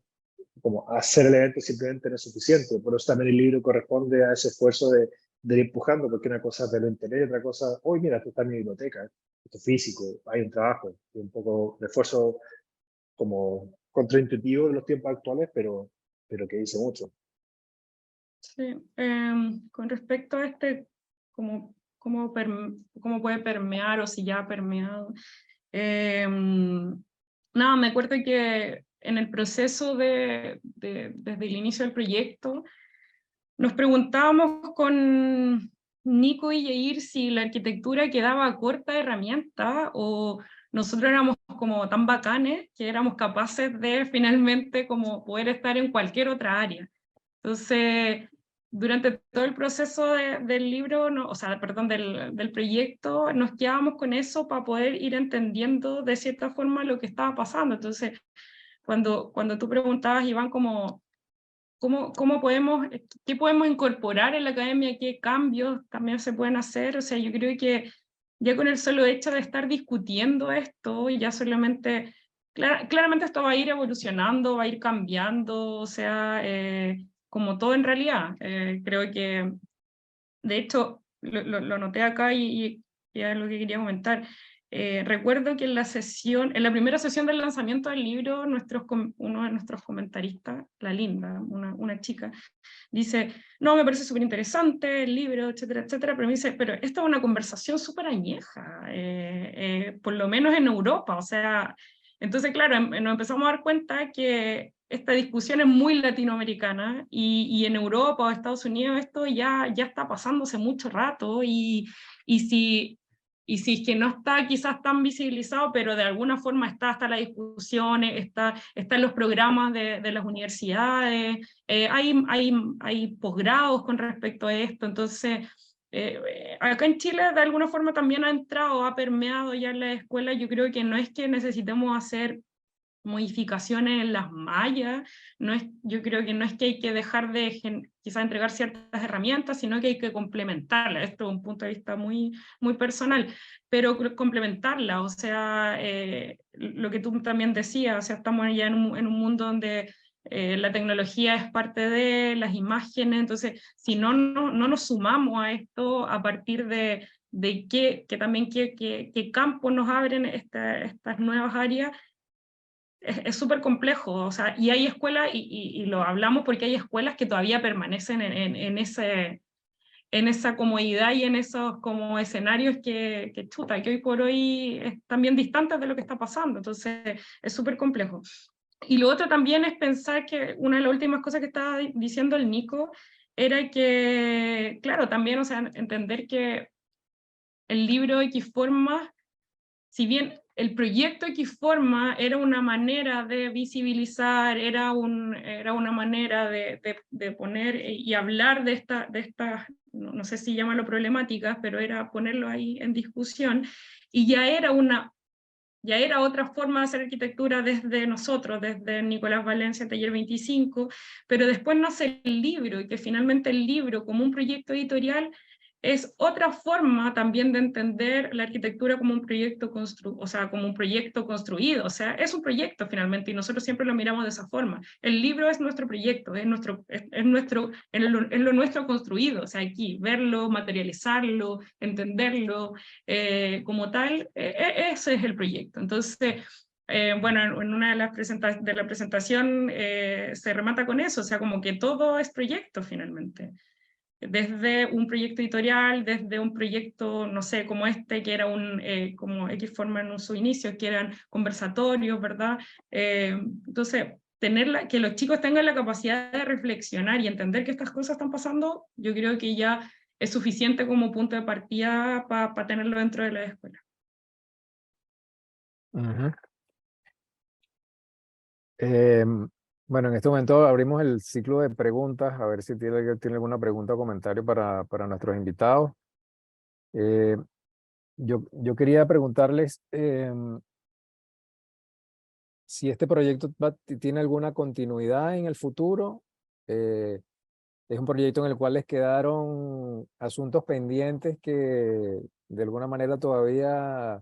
como hacer el evento simplemente no es suficiente. Por eso también el libro corresponde a ese esfuerzo de ir empujando, porque una cosa es verlo en tele y otra cosa, hoy mira, esto está en mi biblioteca, esto es físico, hay un trabajo, y un poco de esfuerzo como contraintuitivo de los tiempos actuales, pero que dice mucho.
Sí, con respecto a cómo puede permear o si ya ha permeado. Nada, me acuerdo que en el proceso desde el inicio del proyecto, nos preguntábamos con Nico y Yair si la arquitectura quedaba corta de herramientas o nosotros éramos como tan bacanes que éramos capaces de finalmente como poder estar en cualquier otra área. Entonces, durante todo el proceso del libro, no, o sea, perdón, del proyecto, nos quedábamos con eso para poder ir entendiendo de cierta forma lo que estaba pasando. Entonces, cuando tú preguntabas, Iván, como, ¿cómo podemos, qué podemos incorporar en la academia, qué cambios también se pueden hacer? O sea, yo creo que ya con el solo hecho de estar discutiendo esto, ya solamente, claramente esto va a ir evolucionando, va a ir cambiando, o sea, como todo en realidad. Creo que, de hecho, lo noté acá y es lo que quería comentar. Recuerdo que en la primera sesión del lanzamiento del libro, uno de nuestros comentaristas, la Linda, una chica, dice, no, me parece súper interesante el libro, etcétera, etcétera, pero me dice, pero esta es una conversación súper añeja, por lo menos en Europa, o sea, entonces, claro, nos empezamos a dar cuenta que esta discusión es muy latinoamericana y en Europa o Estados Unidos esto ya está pasándose mucho rato y si es que no está quizás tan visibilizado, pero de alguna forma hasta las discusiones, está en los programas de las universidades, hay posgrados con respecto a esto, entonces acá en Chile de alguna forma también ha entrado, ha permeado ya en la escuela. Yo creo que no es que necesitemos hacer modificaciones en las mallas, yo creo que no es que hay que dejar de quizás entregar ciertas herramientas, sino que hay que complementarlas. Esto es un punto de vista muy, muy personal, pero complementarla, o sea, lo que tú también decías, o sea, estamos ya en un mundo donde la tecnología es parte de las imágenes, entonces si no nos sumamos a esto a partir de que también qué campo nos abren estas nuevas áreas, es súper complejo, o sea, y hay escuelas, y lo hablamos porque hay escuelas que todavía permanecen en esa comodidad y en esos como escenarios que hoy por hoy están bien distantes de lo que está pasando, entonces es súper complejo. Y lo otro también es pensar que una de las últimas cosas que estaba diciendo el Nico era que, claro, también, o sea, entender que el libro Xforma, si bien el proyecto Xforma era una manera de visibilizar, era una manera de poner y hablar de estas, no sé si llamarlo problemáticas, pero era ponerlo ahí en discusión, y ya era otra forma de hacer arquitectura desde nosotros, desde Nicolás Valencia, Taller 25, pero después nace el libro, y que finalmente el libro como un proyecto editorial es otra forma también de entender la arquitectura como un proyecto o sea, como un proyecto construido, o sea, es un proyecto finalmente, y nosotros siempre lo miramos de esa forma. El libro es nuestro proyecto, es lo nuestro construido, o sea, aquí, verlo, materializarlo, entenderlo, como tal, ese es el proyecto. Entonces, bueno, en una de las de la presentación se remata con eso, o sea, como que todo es proyecto finalmente. Desde un proyecto editorial, desde un proyecto, no sé, como este, que era como Xforma en su inicio, que eran conversatorios, ¿verdad? Entonces, que los chicos tengan la capacidad de reflexionar y entender que estas cosas están pasando, yo creo que ya es suficiente como punto de partida para tenerlo dentro de la escuela.
Bueno, en este momento abrimos el ciclo de preguntas, a ver si tiene alguna pregunta o comentario para nuestros invitados. Yo quería preguntarles si este proyecto tiene alguna continuidad en el futuro. Es un proyecto en el cual les quedaron asuntos pendientes que de alguna manera todavía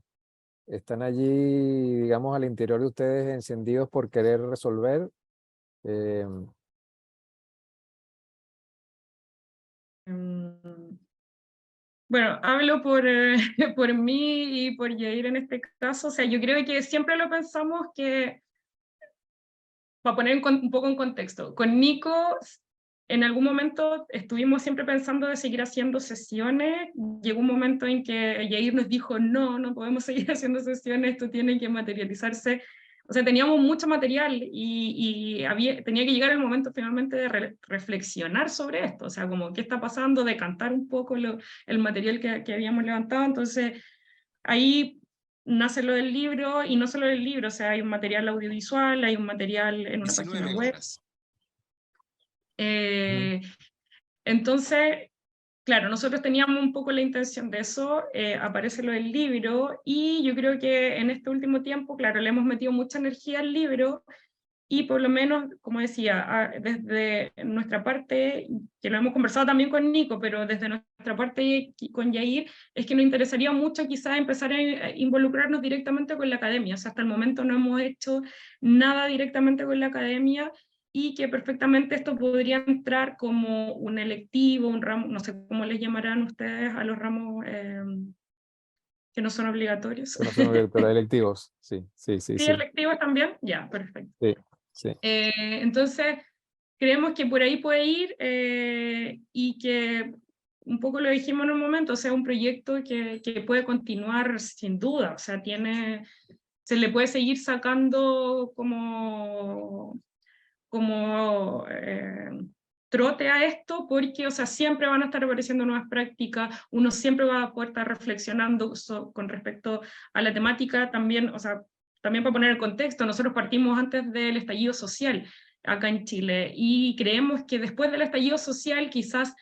están allí, digamos, al interior de ustedes encendidos por querer resolver.
Bueno, hablo por mí y por Yair en este caso. O sea, yo creo que siempre lo pensamos que, para poner un poco en contexto, con Nico en algún momento estuvimos siempre pensando de seguir haciendo sesiones. Llegó un momento en que Yair nos dijo, no podemos seguir haciendo sesiones, esto tiene que materializarse. O sea, teníamos mucho material y tenía que llegar el momento finalmente de reflexionar sobre esto, o sea, como qué está pasando, decantar un poco el material que habíamos levantado. Entonces, ahí nace lo del libro, y no solo el libro, o sea, hay un material audiovisual, hay un material en una página web. Entonces, claro, nosotros teníamos un poco la intención de eso, aparece lo del libro, y yo creo que en este último tiempo, claro, le hemos metido mucha energía al libro, y por lo menos, como decía, desde nuestra parte, que lo hemos conversado también con Nico, pero desde nuestra parte con Yair, es que nos interesaría mucho quizás empezar a involucrarnos directamente con la academia. O sea, hasta el momento no hemos hecho nada directamente con la academia, y que perfectamente esto podría entrar como un electivo, un ramo, no sé cómo les llamarán ustedes a los ramos que no son obligatorios.
Que no son electivos, sí, sí, sí,
¿Sí,
sí,
electivos también? Ya, perfecto.
sí, sí.
Entonces, creemos que por ahí puede ir, y que un poco lo dijimos en un momento, o sea, un proyecto que puede continuar sin duda, o sea, se le puede seguir sacando como trote a esto, porque, o sea, siempre van a estar apareciendo nuevas prácticas, uno siempre va a poder estar reflexionando con respecto a la temática también, o sea, también para poner el contexto, nosotros partimos antes del estallido social acá en Chile, y creemos que después del estallido social quizás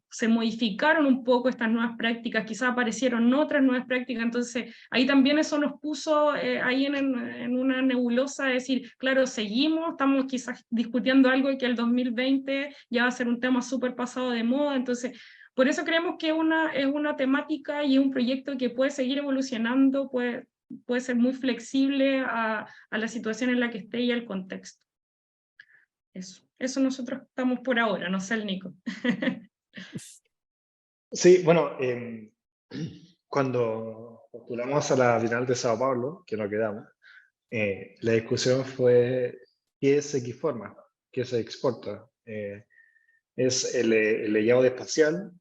se modificaron un poco estas nuevas prácticas, quizás aparecieron otras nuevas prácticas, entonces ahí también eso nos puso ahí en una nebulosa, es decir, claro, seguimos, estamos quizás discutiendo algo que el 2020 ya va a ser un tema súper pasado de moda, entonces por eso creemos que es una temática y un proyecto que puede seguir evolucionando, puede ser muy flexible a la situación en la que esté y al contexto. Eso nosotros estamos por ahora, no sé el Nico.
Sí, bueno, cuando postulamos a la Bienal de Sao Paulo, que no quedamos, la discusión fue ¿qué es Xforma? ¿Qué se exporta? ¿Es el layout espacial?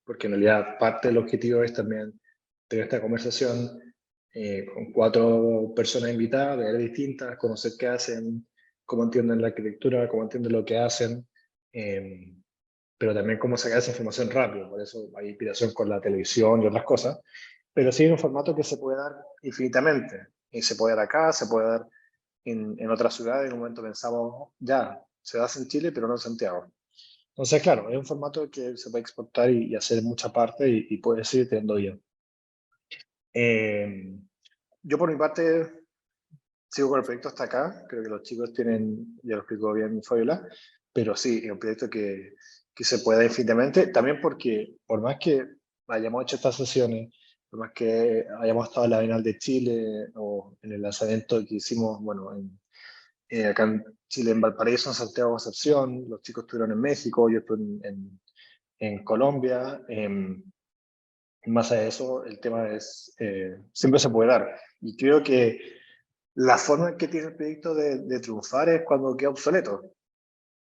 Porque en realidad parte del objetivo es también tener esta conversación con 4 personas invitadas de áreas distintas, conocer qué hacen, cómo entienden la arquitectura, cómo entienden lo que hacen, pero también cómo sacar esa información rápido. Por eso hay inspiración con la televisión y otras cosas, pero sí en un formato que se puede dar infinitamente. Y se puede dar acá, se puede dar en otras ciudades. En un momento pensamos, ya, se hace en Chile, pero no en Santiago. Entonces, claro, es un formato que se puede exportar y hacer en mucha parte y puede seguir teniendo bien. Yo por mi parte sigo con el proyecto hasta acá, creo que los chicos tienen, ya lo explicó bien Fabiola, pero sí, es un proyecto que se puede infinitamente, también porque por más que hayamos hecho estas sesiones, por más que hayamos estado en la Bienal de Chile o en el lanzamiento que hicimos, bueno, acá en Chile, en Valparaíso, en Santiago de Concepción, los chicos estuvieron en México, yo estuve en Colombia. Más allá de eso, el tema es, siempre se puede dar. Y creo que la forma en que tiene el proyecto de triunfar es cuando queda obsoleto.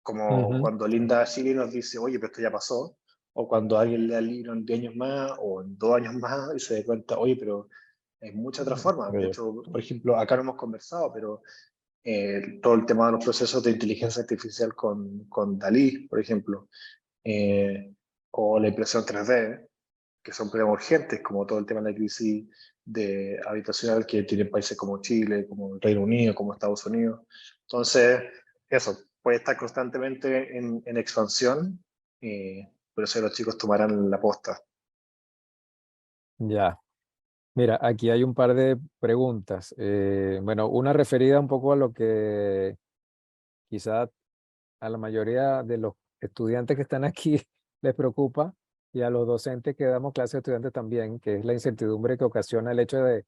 Como cuando Linda Chile nos dice, oye, pero esto ya pasó. O cuando alguien lea el libro en 10 años más o en 2 años más y se da cuenta, oye, pero hay muchas otras formas. De hecho, por ejemplo, acá no hemos conversado, pero todo el tema de los procesos de inteligencia artificial con Dalí, por ejemplo, o la impresión 3D, que son problemas urgentes, como todo el tema de la crisis de habitacional que tienen países como Chile, como el Reino Unido, como Estados Unidos. Entonces, eso, puede estar constantemente en expansión, por eso los chicos tomarán la posta.
Ya. Mira, aquí hay un par de preguntas. Bueno, una referida un poco a lo que quizá a la mayoría de los estudiantes que están aquí les preocupa, y a los docentes que damos clases a estudiantes también, que es la incertidumbre que ocasiona el hecho de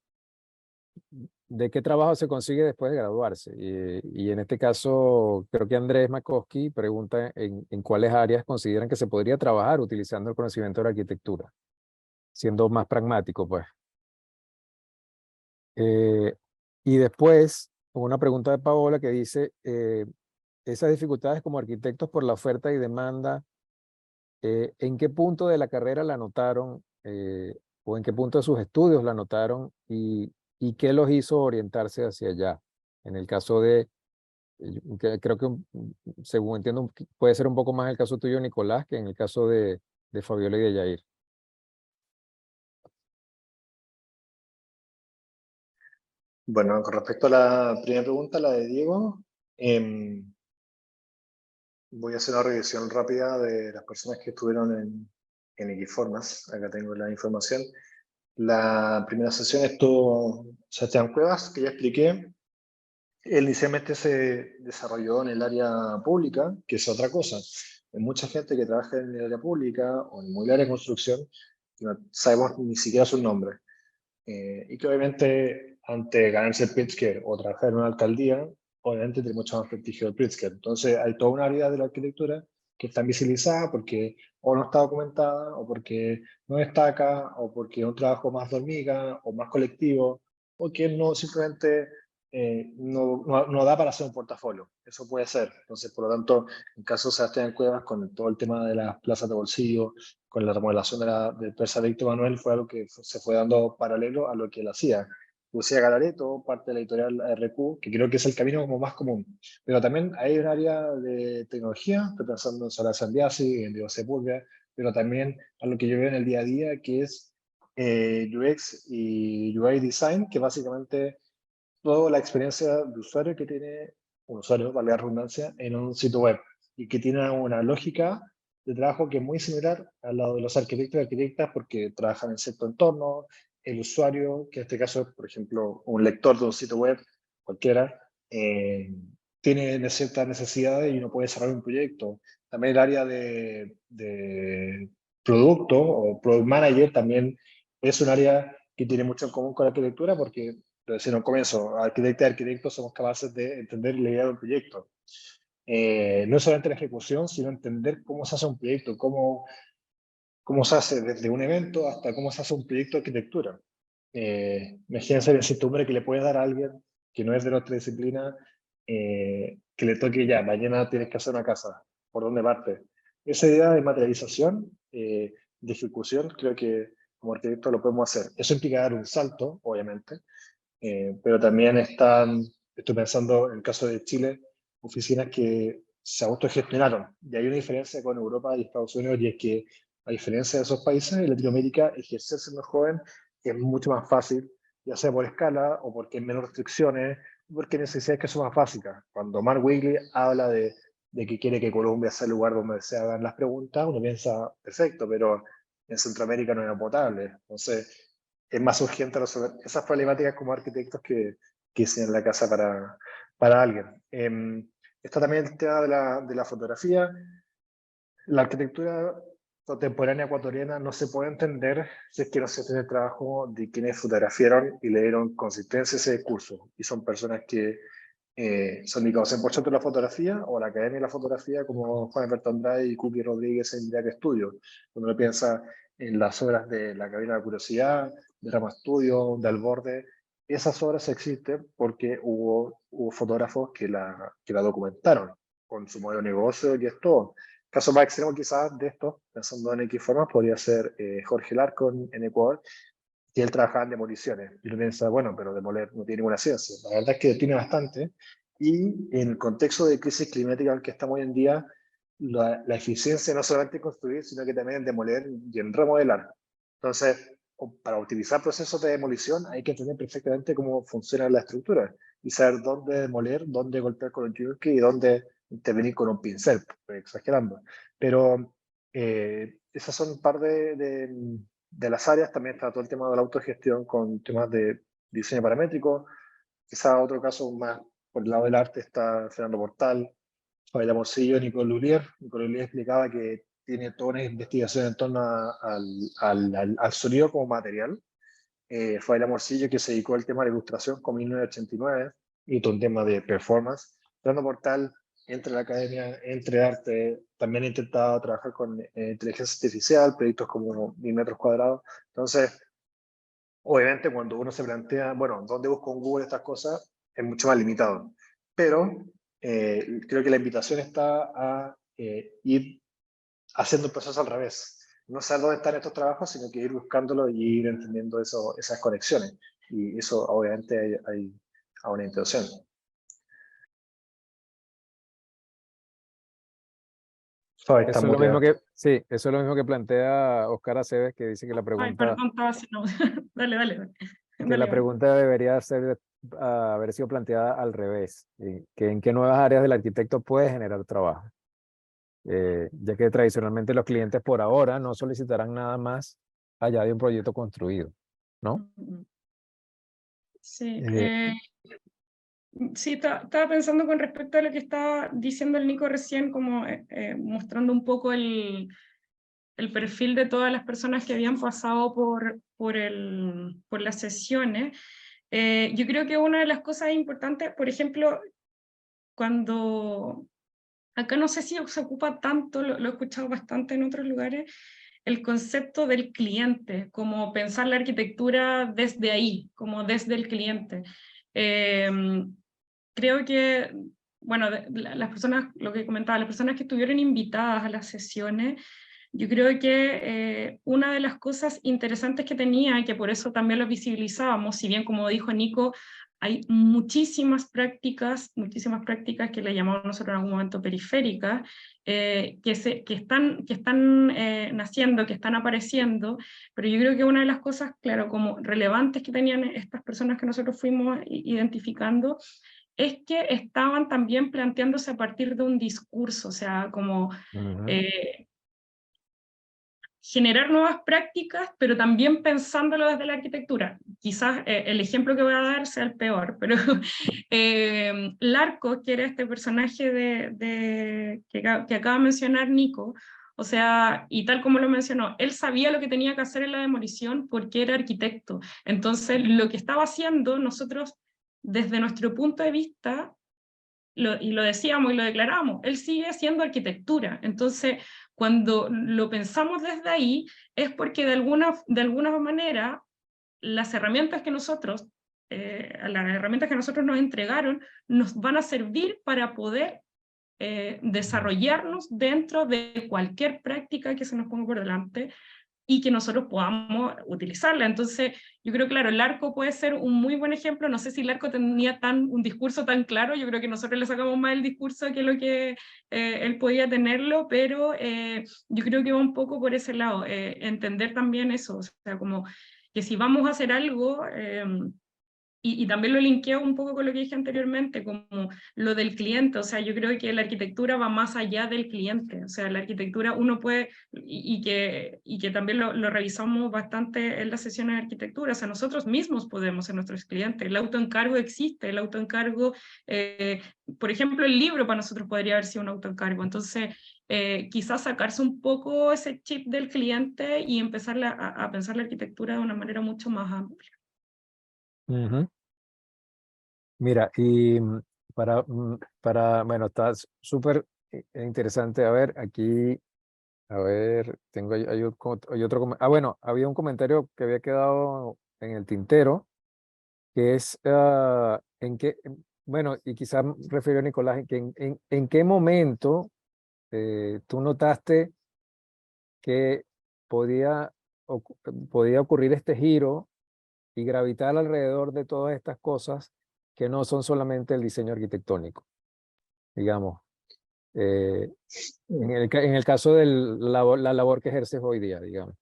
qué trabajo se consigue después de graduarse. Y en este caso, creo que Andrés Makoski pregunta en cuáles áreas consideran que se podría trabajar utilizando el conocimiento de la arquitectura, siendo más pragmático, pues. Y después, una pregunta de Paola que dice, esas dificultades como arquitectos por la oferta y demanda, ¿en qué punto de la carrera la notaron, o en qué punto de sus estudios la notaron, y qué los hizo orientarse hacia allá? En el caso de, creo que según entiendo, puede ser un poco más el caso tuyo, Nicolás, que en el caso de Fabiola y de Yair.
Bueno, con respecto a la primera pregunta, la de Diego, voy a hacer una revisión rápida de las personas que estuvieron en Xformas. Acá tengo la información. La primera sesión estuvo Sebastián Cuevas, que ya expliqué. Él inicialmente se desarrolló en el área pública, que es otra cosa. Hay mucha gente que trabaja en el área pública o en inmobiliaria de construcción que no sabemos ni siquiera su nombre. Y que obviamente, ante ganarse el Pritzker o trabajar en una alcaldía, obviamente tiene mucho más prestigio el Pritzker. Entonces, hay toda una área de la arquitectura que está invisibilizada porque o no está documentada, o porque no destaca, o porque es un trabajo más de hormiga, o más colectivo, o que no simplemente no da para hacer un portafolio. Eso puede ser. Entonces, por lo tanto, en caso de Sebastián Cuevas, con todo el tema de las plazas de bolsillo, con la remodelación del Presa Víctor Manuel, fue algo que se fue dando paralelo a lo que él hacía. Lucía Galareto, parte de la editorial RQ, que creo que es el camino como más común. Pero también hay un área de tecnología, estoy pensando en Solar Sandiasi, en Diego Sepúlveda, pero también a lo que yo veo en el día a día, que es UX y UI Design, que básicamente toda la experiencia de usuario que tiene un usuario, vale la redundancia, en un sitio web, y que tiene una lógica de trabajo que es muy similar a la de los arquitectos y arquitectas, porque trabajan en cierto entorno. El usuario, que en este caso es, por ejemplo, un lector de un sitio web, cualquiera, tiene ciertas necesidades y uno puede desarrollar un proyecto. También el área de producto o product manager también es un área que tiene mucho en común con la arquitectura, porque, lo decía en un comienzo, arquitectas y arquitectos somos capaces de entender y liderar un proyecto. No solamente la ejecución, sino entender cómo se hace un proyecto, cómo se hace desde un evento hasta cómo se hace un proyecto de arquitectura. Imagínense la incertidumbre que le puede dar a alguien que no es de nuestra disciplina, que le toque ya, mañana tienes que hacer una casa, ¿por dónde parte? Esa idea de materialización, de ejecución, creo que como arquitecto lo podemos hacer. Eso implica dar un salto, obviamente, pero también estoy pensando en el caso de Chile, oficinas que se autogestionaron. Y hay una diferencia con Europa y Estados Unidos, y es que, a diferencia de esos países, en Latinoamérica, ejercer siendo joven es mucho más fácil, ya sea por escala o porque hay menos restricciones, o porque hay necesidades que son más básicas. Cuando Mark Wigley habla de que quiere que Colombia sea el lugar donde se hagan las preguntas, uno piensa, perfecto, pero en Centroamérica no era potable. Entonces, es más urgente resolver esas problemáticas como arquitectos que diseñan la casa para alguien. Está también el tema de la fotografía. La arquitectura contemporánea ecuatoriana no se puede entender si es que no se tiene el trabajo de quienes fotografiaron y le dieron consistencia a ese discurso. Y son personas que son dedicados 100% a la fotografía o a la academia de la fotografía, como Juan Alberto Andrade y Cookie Rodríguez en Jack Studio. Cuando uno piensa en las obras de La Cabina de la Curiosidad, de Rama Studio, de Al Borde, esas obras existen porque hubo fotógrafos que la documentaron con su modelo de negocio y es todo. Caso más extremo quizás de esto, pensando en Xformas, podría ser Jorge Larco en Ecuador, que él trabajaba en demoliciones. Y uno piensa, bueno, pero demoler no tiene ninguna ciencia. La verdad es que tiene bastante. Y en el contexto de crisis climática en el que estamos hoy en día, la eficiencia no solamente en construir, sino que también en demoler y en remodelar. Entonces, para utilizar procesos de demolición hay que entender perfectamente cómo funciona la estructura y saber dónde demoler, dónde golpear con el yunque y dónde intervenir con un pincel, exagerando. Pero esas son un par de las áreas. También está todo el tema de la autogestión con temas de diseño paramétrico. Quizá otro caso más por el lado del arte está Fernando Portal, Fabiola Morcillo, Nicole Lulier. Nicole Lulier explicaba que tiene toda una investigación en torno al sonido como material. Fabiola Morcillo, que se dedicó al tema de la ilustración con 1989 y todo un tema de performance. Fernando Portal, entre la academia, entre arte, también he intentado trabajar con inteligencia artificial, proyectos como 1000 metros cuadrados. Entonces, obviamente cuando uno se plantea, bueno, ¿dónde busco en Google estas cosas? Es mucho más limitado. Pero creo que la invitación está a ir haciendo el proceso al revés. No saber dónde están estos trabajos, sino que ir buscándolo y ir entendiendo esas conexiones. Y eso obviamente hay una intención.
Eso es lo mismo que, sí, eso es lo mismo que plantea Oscar Aceves, que dice que la
Ay,
pregunta,
perdón, estaba así, no. Dale.
que la pregunta debería haber sido planteada al revés, y que en qué nuevas áreas del arquitecto puede generar trabajo. ya que tradicionalmente los clientes por ahora no solicitarán nada más allá de un proyecto construido, ¿no?
Sí,
Eh,
sí, estaba pensando con respecto a lo que estaba diciendo el Nico recién, como mostrando un poco el perfil de todas las personas que habían pasado por las sesiones. Yo creo que una de las cosas importantes, por ejemplo, cuando acá no sé si se ocupa tanto, lo he escuchado bastante en otros lugares, el concepto del cliente, como pensar la arquitectura desde ahí, como desde el cliente. Creo que, bueno, las personas, lo que comentaba, las personas que estuvieron invitadas a las sesiones, yo creo que una de las cosas interesantes que tenía, y que por eso también lo visibilizábamos, si bien como dijo Nico, hay muchísimas prácticas que le llamamos nosotros en algún momento periféricas, que están naciendo, que están apareciendo, pero yo creo que una de las cosas, claro, como relevantes que tenían estas personas que nosotros fuimos identificando, es que estaban también planteándose a partir de un discurso, o sea, como generar nuevas prácticas, pero también pensándolo desde la arquitectura. Quizás el ejemplo que voy a dar sea el peor, pero Larco, que era este personaje que acaba de mencionar Nico, o sea, y tal como lo mencionó, él sabía lo que tenía que hacer en la demolición porque era arquitecto. Entonces, lo que estaba haciendo nosotros, desde nuestro punto de vista, y lo decíamos y lo declaramos, él sigue siendo arquitectura. Entonces, cuando lo pensamos desde ahí, es porque de alguna manera las herramientas que nosotros nos entregaron nos van a servir para poder desarrollarnos dentro de cualquier práctica que se nos ponga por delante y que nosotros podamos utilizarla. Entonces, yo creo, claro, el arco puede ser un muy buen ejemplo. No sé si el arco tenía un discurso tan claro, yo creo que nosotros le sacamos más el discurso que lo que él podía tenerlo, pero yo creo que va un poco por ese lado, entender también eso, o sea, como que si vamos a hacer algo, y también lo linkeo un poco con lo que dije anteriormente, como lo del cliente, o sea, yo creo que la arquitectura va más allá del cliente, o sea, la arquitectura uno puede, y que también lo revisamos bastante en las sesiones de arquitectura, o sea, nosotros mismos podemos ser nuestros clientes, el autoencargo existe, el autoencargo, por ejemplo, el libro para nosotros podría haber sido un autoencargo, entonces quizás sacarse un poco ese chip del cliente y empezar a pensar la arquitectura de una manera mucho más amplia.
Mira, y bueno, está súper interesante. A ver, aquí, a ver, hay otro, bueno, había un comentario que había quedado en el tintero, que es, bueno, y quizás refirió a Nicolás, en qué momento tú notaste que podía, podía ocurrir este giro y gravitar alrededor de todas estas cosas que no son solamente el diseño arquitectónico, digamos. En el caso de la labor que ejerces hoy día, digamos.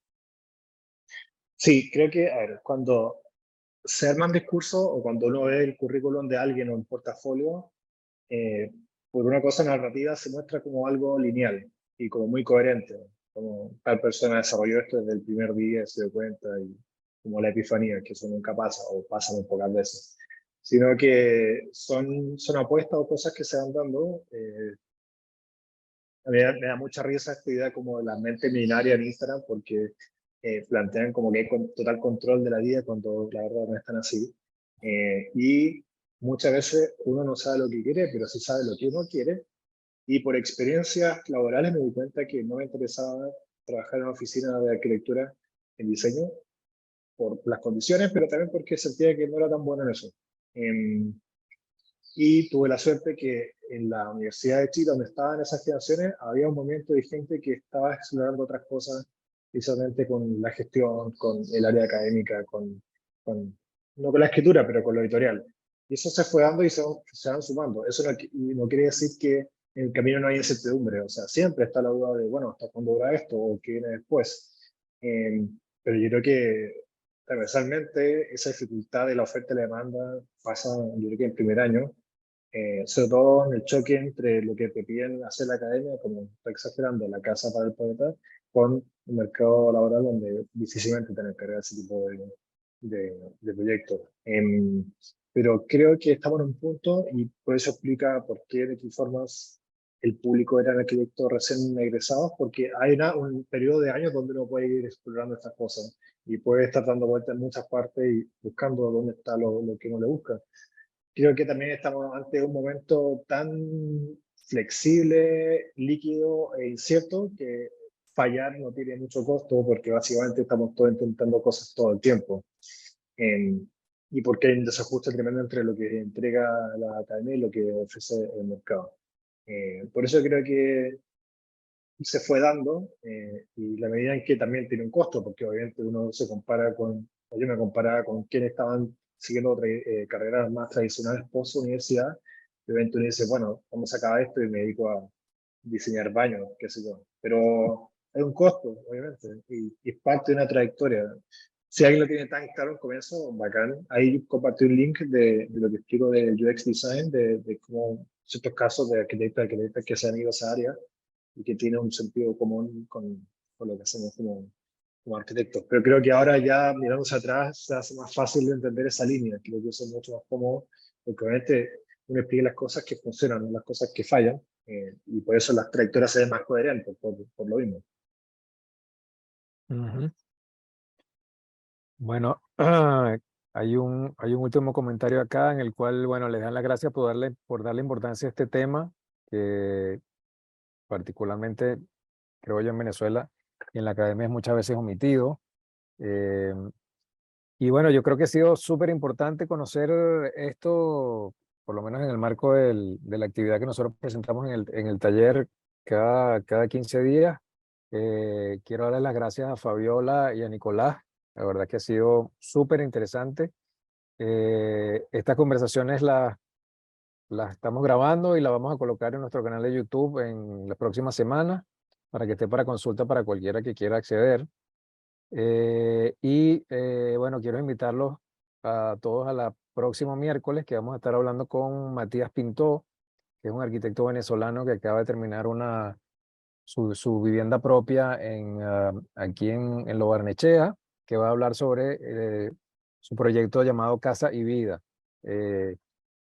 Sí, creo que, a ver, cuando se arman discursos o cuando uno ve el currículum de alguien o un portafolio, por una cosa narrativa se muestra como algo lineal y como muy coherente, como tal persona desarrolló esto desde el primer día, se dio cuenta, y como la epifanía, que eso nunca pasa o pasa muy pocas veces, sino que son apuestas o cosas que se van dando. A mí me da mucha risa esta idea como de la mente milenaria en Instagram, porque plantean como que hay total control de la vida cuando la verdad no es tan así. Y muchas veces uno no sabe lo que quiere, pero sí sabe lo que uno quiere. Y por experiencias laborales me di cuenta que no me interesaba trabajar en una oficina de arquitectura en diseño por las condiciones, pero también porque sentía que no era tan bueno en eso. Y tuve la suerte que en la Universidad de Chile, donde estaban esas generaciones, había un movimiento de gente que estaba explorando otras cosas, precisamente con la gestión, con el área académica, no con la escritura, pero con lo editorial. Y eso se fue dando y se van sumando. Eso no quiere decir que en el camino no hay incertidumbre. O sea, siempre está la duda de, bueno, ¿hasta cuándo dura esto o qué viene después? Pero yo creo que transversalmente esa dificultad de la oferta y la demanda pasa, yo creo que en primer año, sobre todo en el choque entre lo que te piden hacer la academia, como está exagerando, la casa para el poeta, con un mercado laboral donde difícilmente te encargar ese tipo de proyectos. Pero creo que estamos en un punto, y por eso explica por qué de qué formas el público eran arquitectos recién egresados, porque hay un periodo de años donde uno puede ir explorando estas cosas y puede estar dando vueltas en muchas partes y buscando dónde está lo que uno le busca. Creo que también estamos ante un momento tan flexible, líquido e incierto que fallar no tiene mucho costo porque básicamente estamos todos intentando cosas todo el tiempo. Eh, y porque hay un desajuste tremendo entre lo que entrega la academia y lo que ofrece el mercado. Por eso creo que se fue dando, y la medida en que también tiene un costo, porque obviamente uno se compara con, o yo me comparaba con quienes estaban siguiendo carreras más tradicionales post universidad, y obviamente uno dice, bueno, vamos a acabar esto y me dedico a diseñar baños, qué sé yo. Pero hay un costo, obviamente, y es parte de una trayectoria. Si alguien lo tiene tan claro en comienzo, bacán. Ahí compartí un link de lo que explico del UX Design, de cómo ciertos casos de arquitectas que se han ido a esa área y que tiene un sentido común con lo que hacemos como arquitectos. Pero creo que ahora ya mirándose atrás se hace más fácil de entender esa línea. Creo que eso es mucho más cómodo, porque obviamente uno explica las cosas que funcionan, no las cosas que fallan, y por eso las trayectorias se ven más coherentes, por lo mismo.
Ujú. Bueno, hay un último comentario acá en el cual, bueno, les dan las gracias por darle importancia a este tema, que particularmente, creo yo, en Venezuela y en la academia es muchas veces omitido. Eh, y bueno, yo creo que ha sido súper importante conocer esto, por lo menos en el marco de la actividad que nosotros presentamos en el taller cada 15 días. Quiero darle las gracias a Fabiola y a Nicolás. La verdad que ha sido súper interesante. Estas conversaciones las estamos grabando y las vamos a colocar en nuestro canal de YouTube en las próximas semanas para que esté para consulta para cualquiera que quiera acceder. Bueno, quiero invitarlos a todos a la próximo miércoles que vamos a estar hablando con Matías Pintó, que es un arquitecto venezolano que acaba de terminar su vivienda propia aquí en Lo Barnechea, que va a hablar sobre su proyecto llamado Casa y Vida.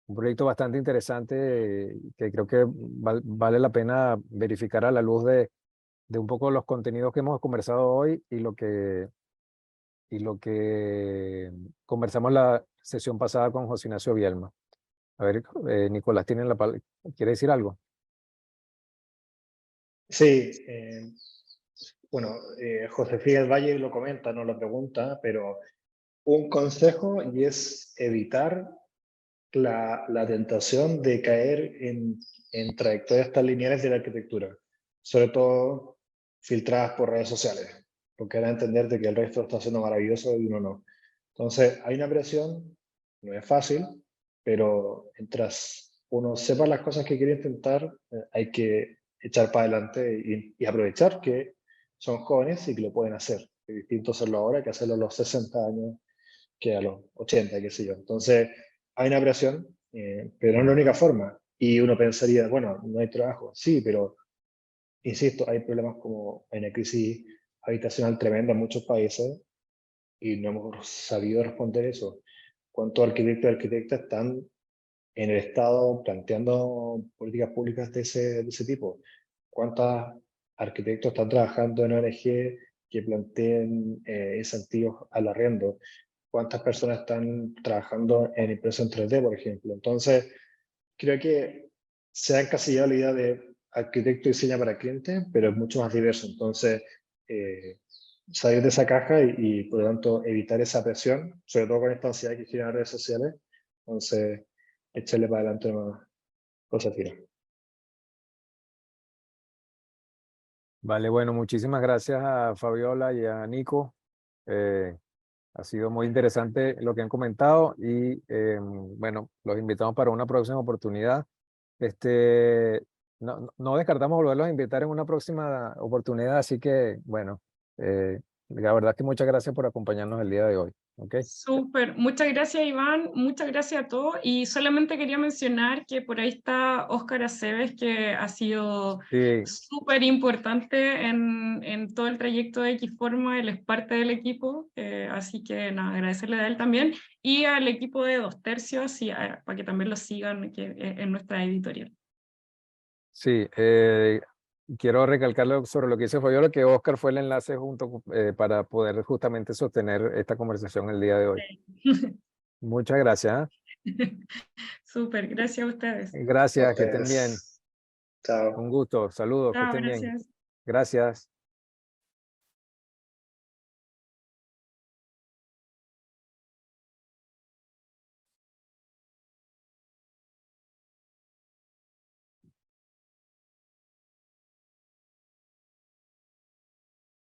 Un proyecto bastante interesante, que creo que vale la pena verificar a la luz de un poco los contenidos que hemos conversado hoy y lo que conversamos la sesión pasada con José Ignacio Bielma. A ver, Nicolás, ¿quiere decir algo?
Sí, bueno, Josefina del Valle lo comenta, no lo pregunta, pero un consejo y es evitar la tentación de caer en trayectorias tan lineales de la arquitectura, sobre todo filtradas por redes sociales, porque van a entender de que el resto está haciendo maravilloso y uno no. Entonces, hay una presión, no es fácil, pero mientras uno sepa las cosas que quiere intentar, hay que echar para adelante y aprovechar que son jóvenes y que lo pueden hacer. Es distinto hacerlo ahora que hacerlo a los 60 años que a los 80, qué sé yo. Entonces, hay una presión, pero no es la única forma. Y uno pensaría, bueno, no hay trabajo. Sí, pero, insisto, hay problemas como hay una crisis habitacional tremenda en muchos países y no hemos sabido responder eso. ¿Cuántos arquitectos y arquitectas están en el Estado planteando políticas públicas de ese tipo? ¿Cuántos arquitectos están trabajando en ONG que planteen incentivos al arriendo? ¿Cuántas personas están trabajando en impresión 3D, por ejemplo? Entonces, creo que se ha encasillado la idea de arquitecto diseña para cliente, pero es mucho más diverso. Entonces, eh, salir de esa caja y, por lo tanto, evitar esa presión, sobre todo con esta ansiedad que generan redes sociales. Entonces, echarle para adelante más cosas, tira.
Vale, bueno, muchísimas gracias a Fabiola y a Nico. Ha sido muy interesante lo que han comentado y bueno, los invitamos para una próxima oportunidad. No descartamos volverlos a invitar en una próxima oportunidad, así que bueno, la verdad es que muchas gracias por acompañarnos el día de hoy. ¿Ok?
Súper, muchas gracias Iván, muchas gracias a todos y solamente quería mencionar que por ahí está Óscar Aceves, que ha sido
Sí,
súper importante en todo el trayecto de Xforma, él es parte del equipo, así que nada, agradecerle a él también y al equipo de 2/3 y para que también lo sigan en nuestra editorial.
sí. Quiero recalcarlo sobre lo que dice Fabiola, que Oscar fue el enlace para poder justamente sostener esta conversación el día de hoy. Muchas gracias.
Súper, gracias a ustedes.
Gracias, que estén bien.
Chao.
Un gusto. Saludos, que
Chao,
estén bien.
gracias.
Gracias.